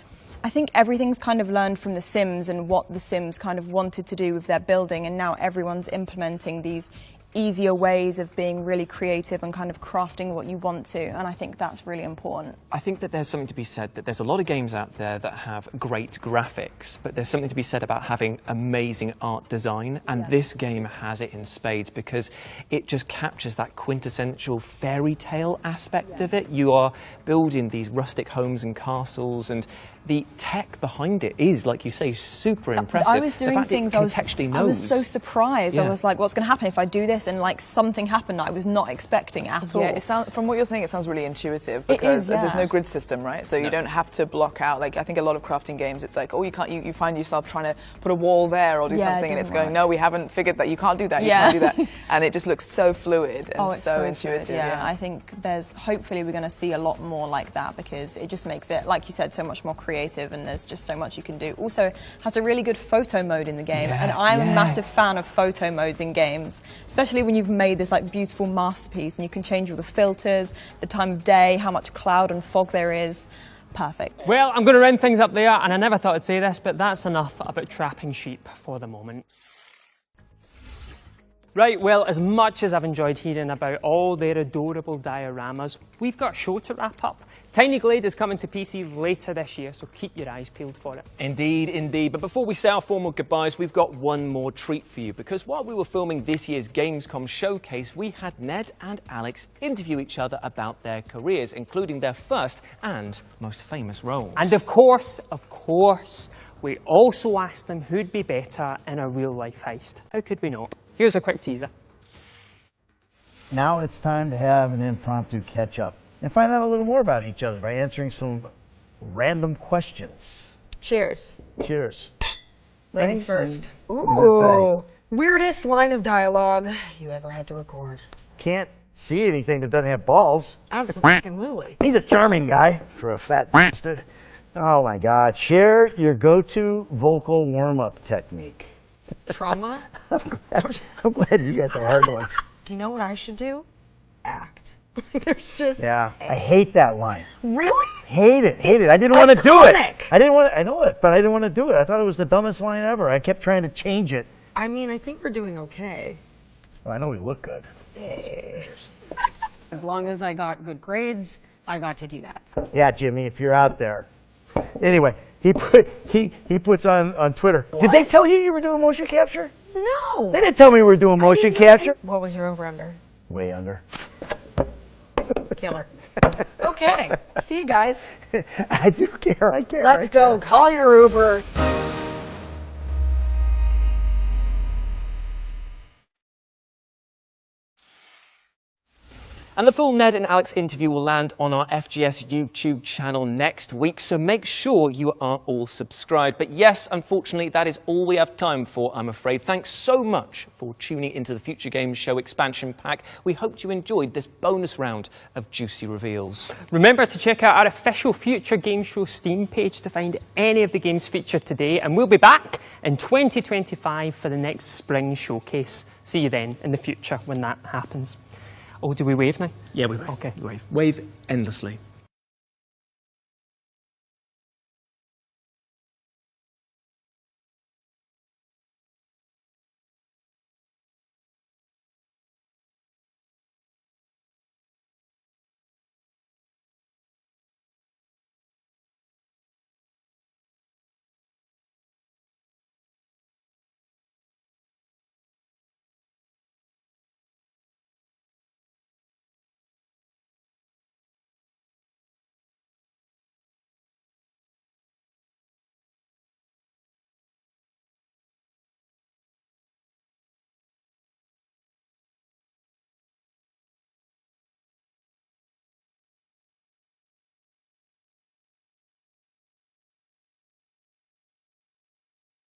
I think everything's kind of learned from the Sims and what the Sims kind of wanted to do with their building, and now everyone's implementing these easier ways of being really creative and kind of crafting what you want to, and I think that's really important. I think that there's something to be said that there's a lot of games out there that have great graphics, but there's something to be said about having amazing art design, and this game has it in spades because it just captures that quintessential fairy tale aspect of it. You are building these rustic homes and castles, and the tech behind it is, like you say, super impressive. I was doing things I was so surprised. Yeah. I was like, what's going to happen if I do this? And like something happened that I was not expecting at all. Yeah, it sounds, from what you're saying, it sounds really intuitive because there's no grid system, right? So you don't have to block out. Like I think a lot of crafting games, it's like, oh, you can't. You find yourself trying to put a wall there or do something, and it's going, no, we haven't figured that. You can't do that. You can't do that. And it just looks so fluid and it's so intuitive. Fluid, yeah, I think hopefully we're going to see a lot more like that because it just makes it, like you said, so much more creative, and there's just so much you can do. Also, it has a really good photo mode in the game, and I'm a massive fan of photo modes in games, especially when you've made this like beautiful masterpiece and you can change all the filters, the time of day, how much cloud and fog there is. Perfect. Well, I'm going to round things up there, and I never thought I'd say this, but that's enough about trapping sheep for the moment. Right, well, as much as I've enjoyed hearing about all their adorable dioramas, we've got a show to wrap up. Tiny Glade is coming to PC later this year, so keep your eyes peeled for it. Indeed, indeed. But before we say our formal goodbyes, we've got one more treat for you, because while we were filming this year's Gamescom showcase, we had Ned and Alex interview each other about their careers, including their first and most famous roles. And of course, we also asked them who'd be better in a real-life heist. How could we not? Here's a quick teaser. Now it's time to have an impromptu catch-up and find out a little more about each other by answering some random questions. Cheers. Cheers. Ladies Thanks. first. What does it say? Ooh, weirdest line of dialogue you ever had to record. Can't see anything that doesn't have balls. Absolutely. He's a charming guy for a fat bastard. Oh my God. Share your go-to vocal warm-up technique. Trauma? I'm glad you got the hard ones. Do you know what I should do? Act. There's just... Yeah, I hate that line. Really? Hate it, hate it. I didn't want to do it. I know it, but I didn't want to do it. I thought it was the dumbest line ever. I kept trying to change it. I mean, I think we're doing okay. Well, I know we look good. As long as I got good grades, I got to do that. Yeah, Jimmy, if you're out there. Anyway, he puts on Twitter. What? Did they tell you were doing motion capture? No. They didn't tell me we were doing motion capture. What was your over-under? Way under. Killer. Okay. See you guys. I do care. I care. Let's go. Call your Uber. And the full Ned and Alex interview will land on our FGS YouTube channel next week, so make sure you are all subscribed. But yes, unfortunately, that is all we have time for, I'm afraid. Thanks so much for tuning into the Future Games Show expansion pack. We hope you enjoyed this bonus round of juicy reveals. Remember to check out our official Future Games Show Steam page to find any of the games featured today, and we'll be back in 2025 for the next spring showcase. See you then in the future when that happens. Oh, do we wave now? Yeah, we wave. Okay. Wave endlessly.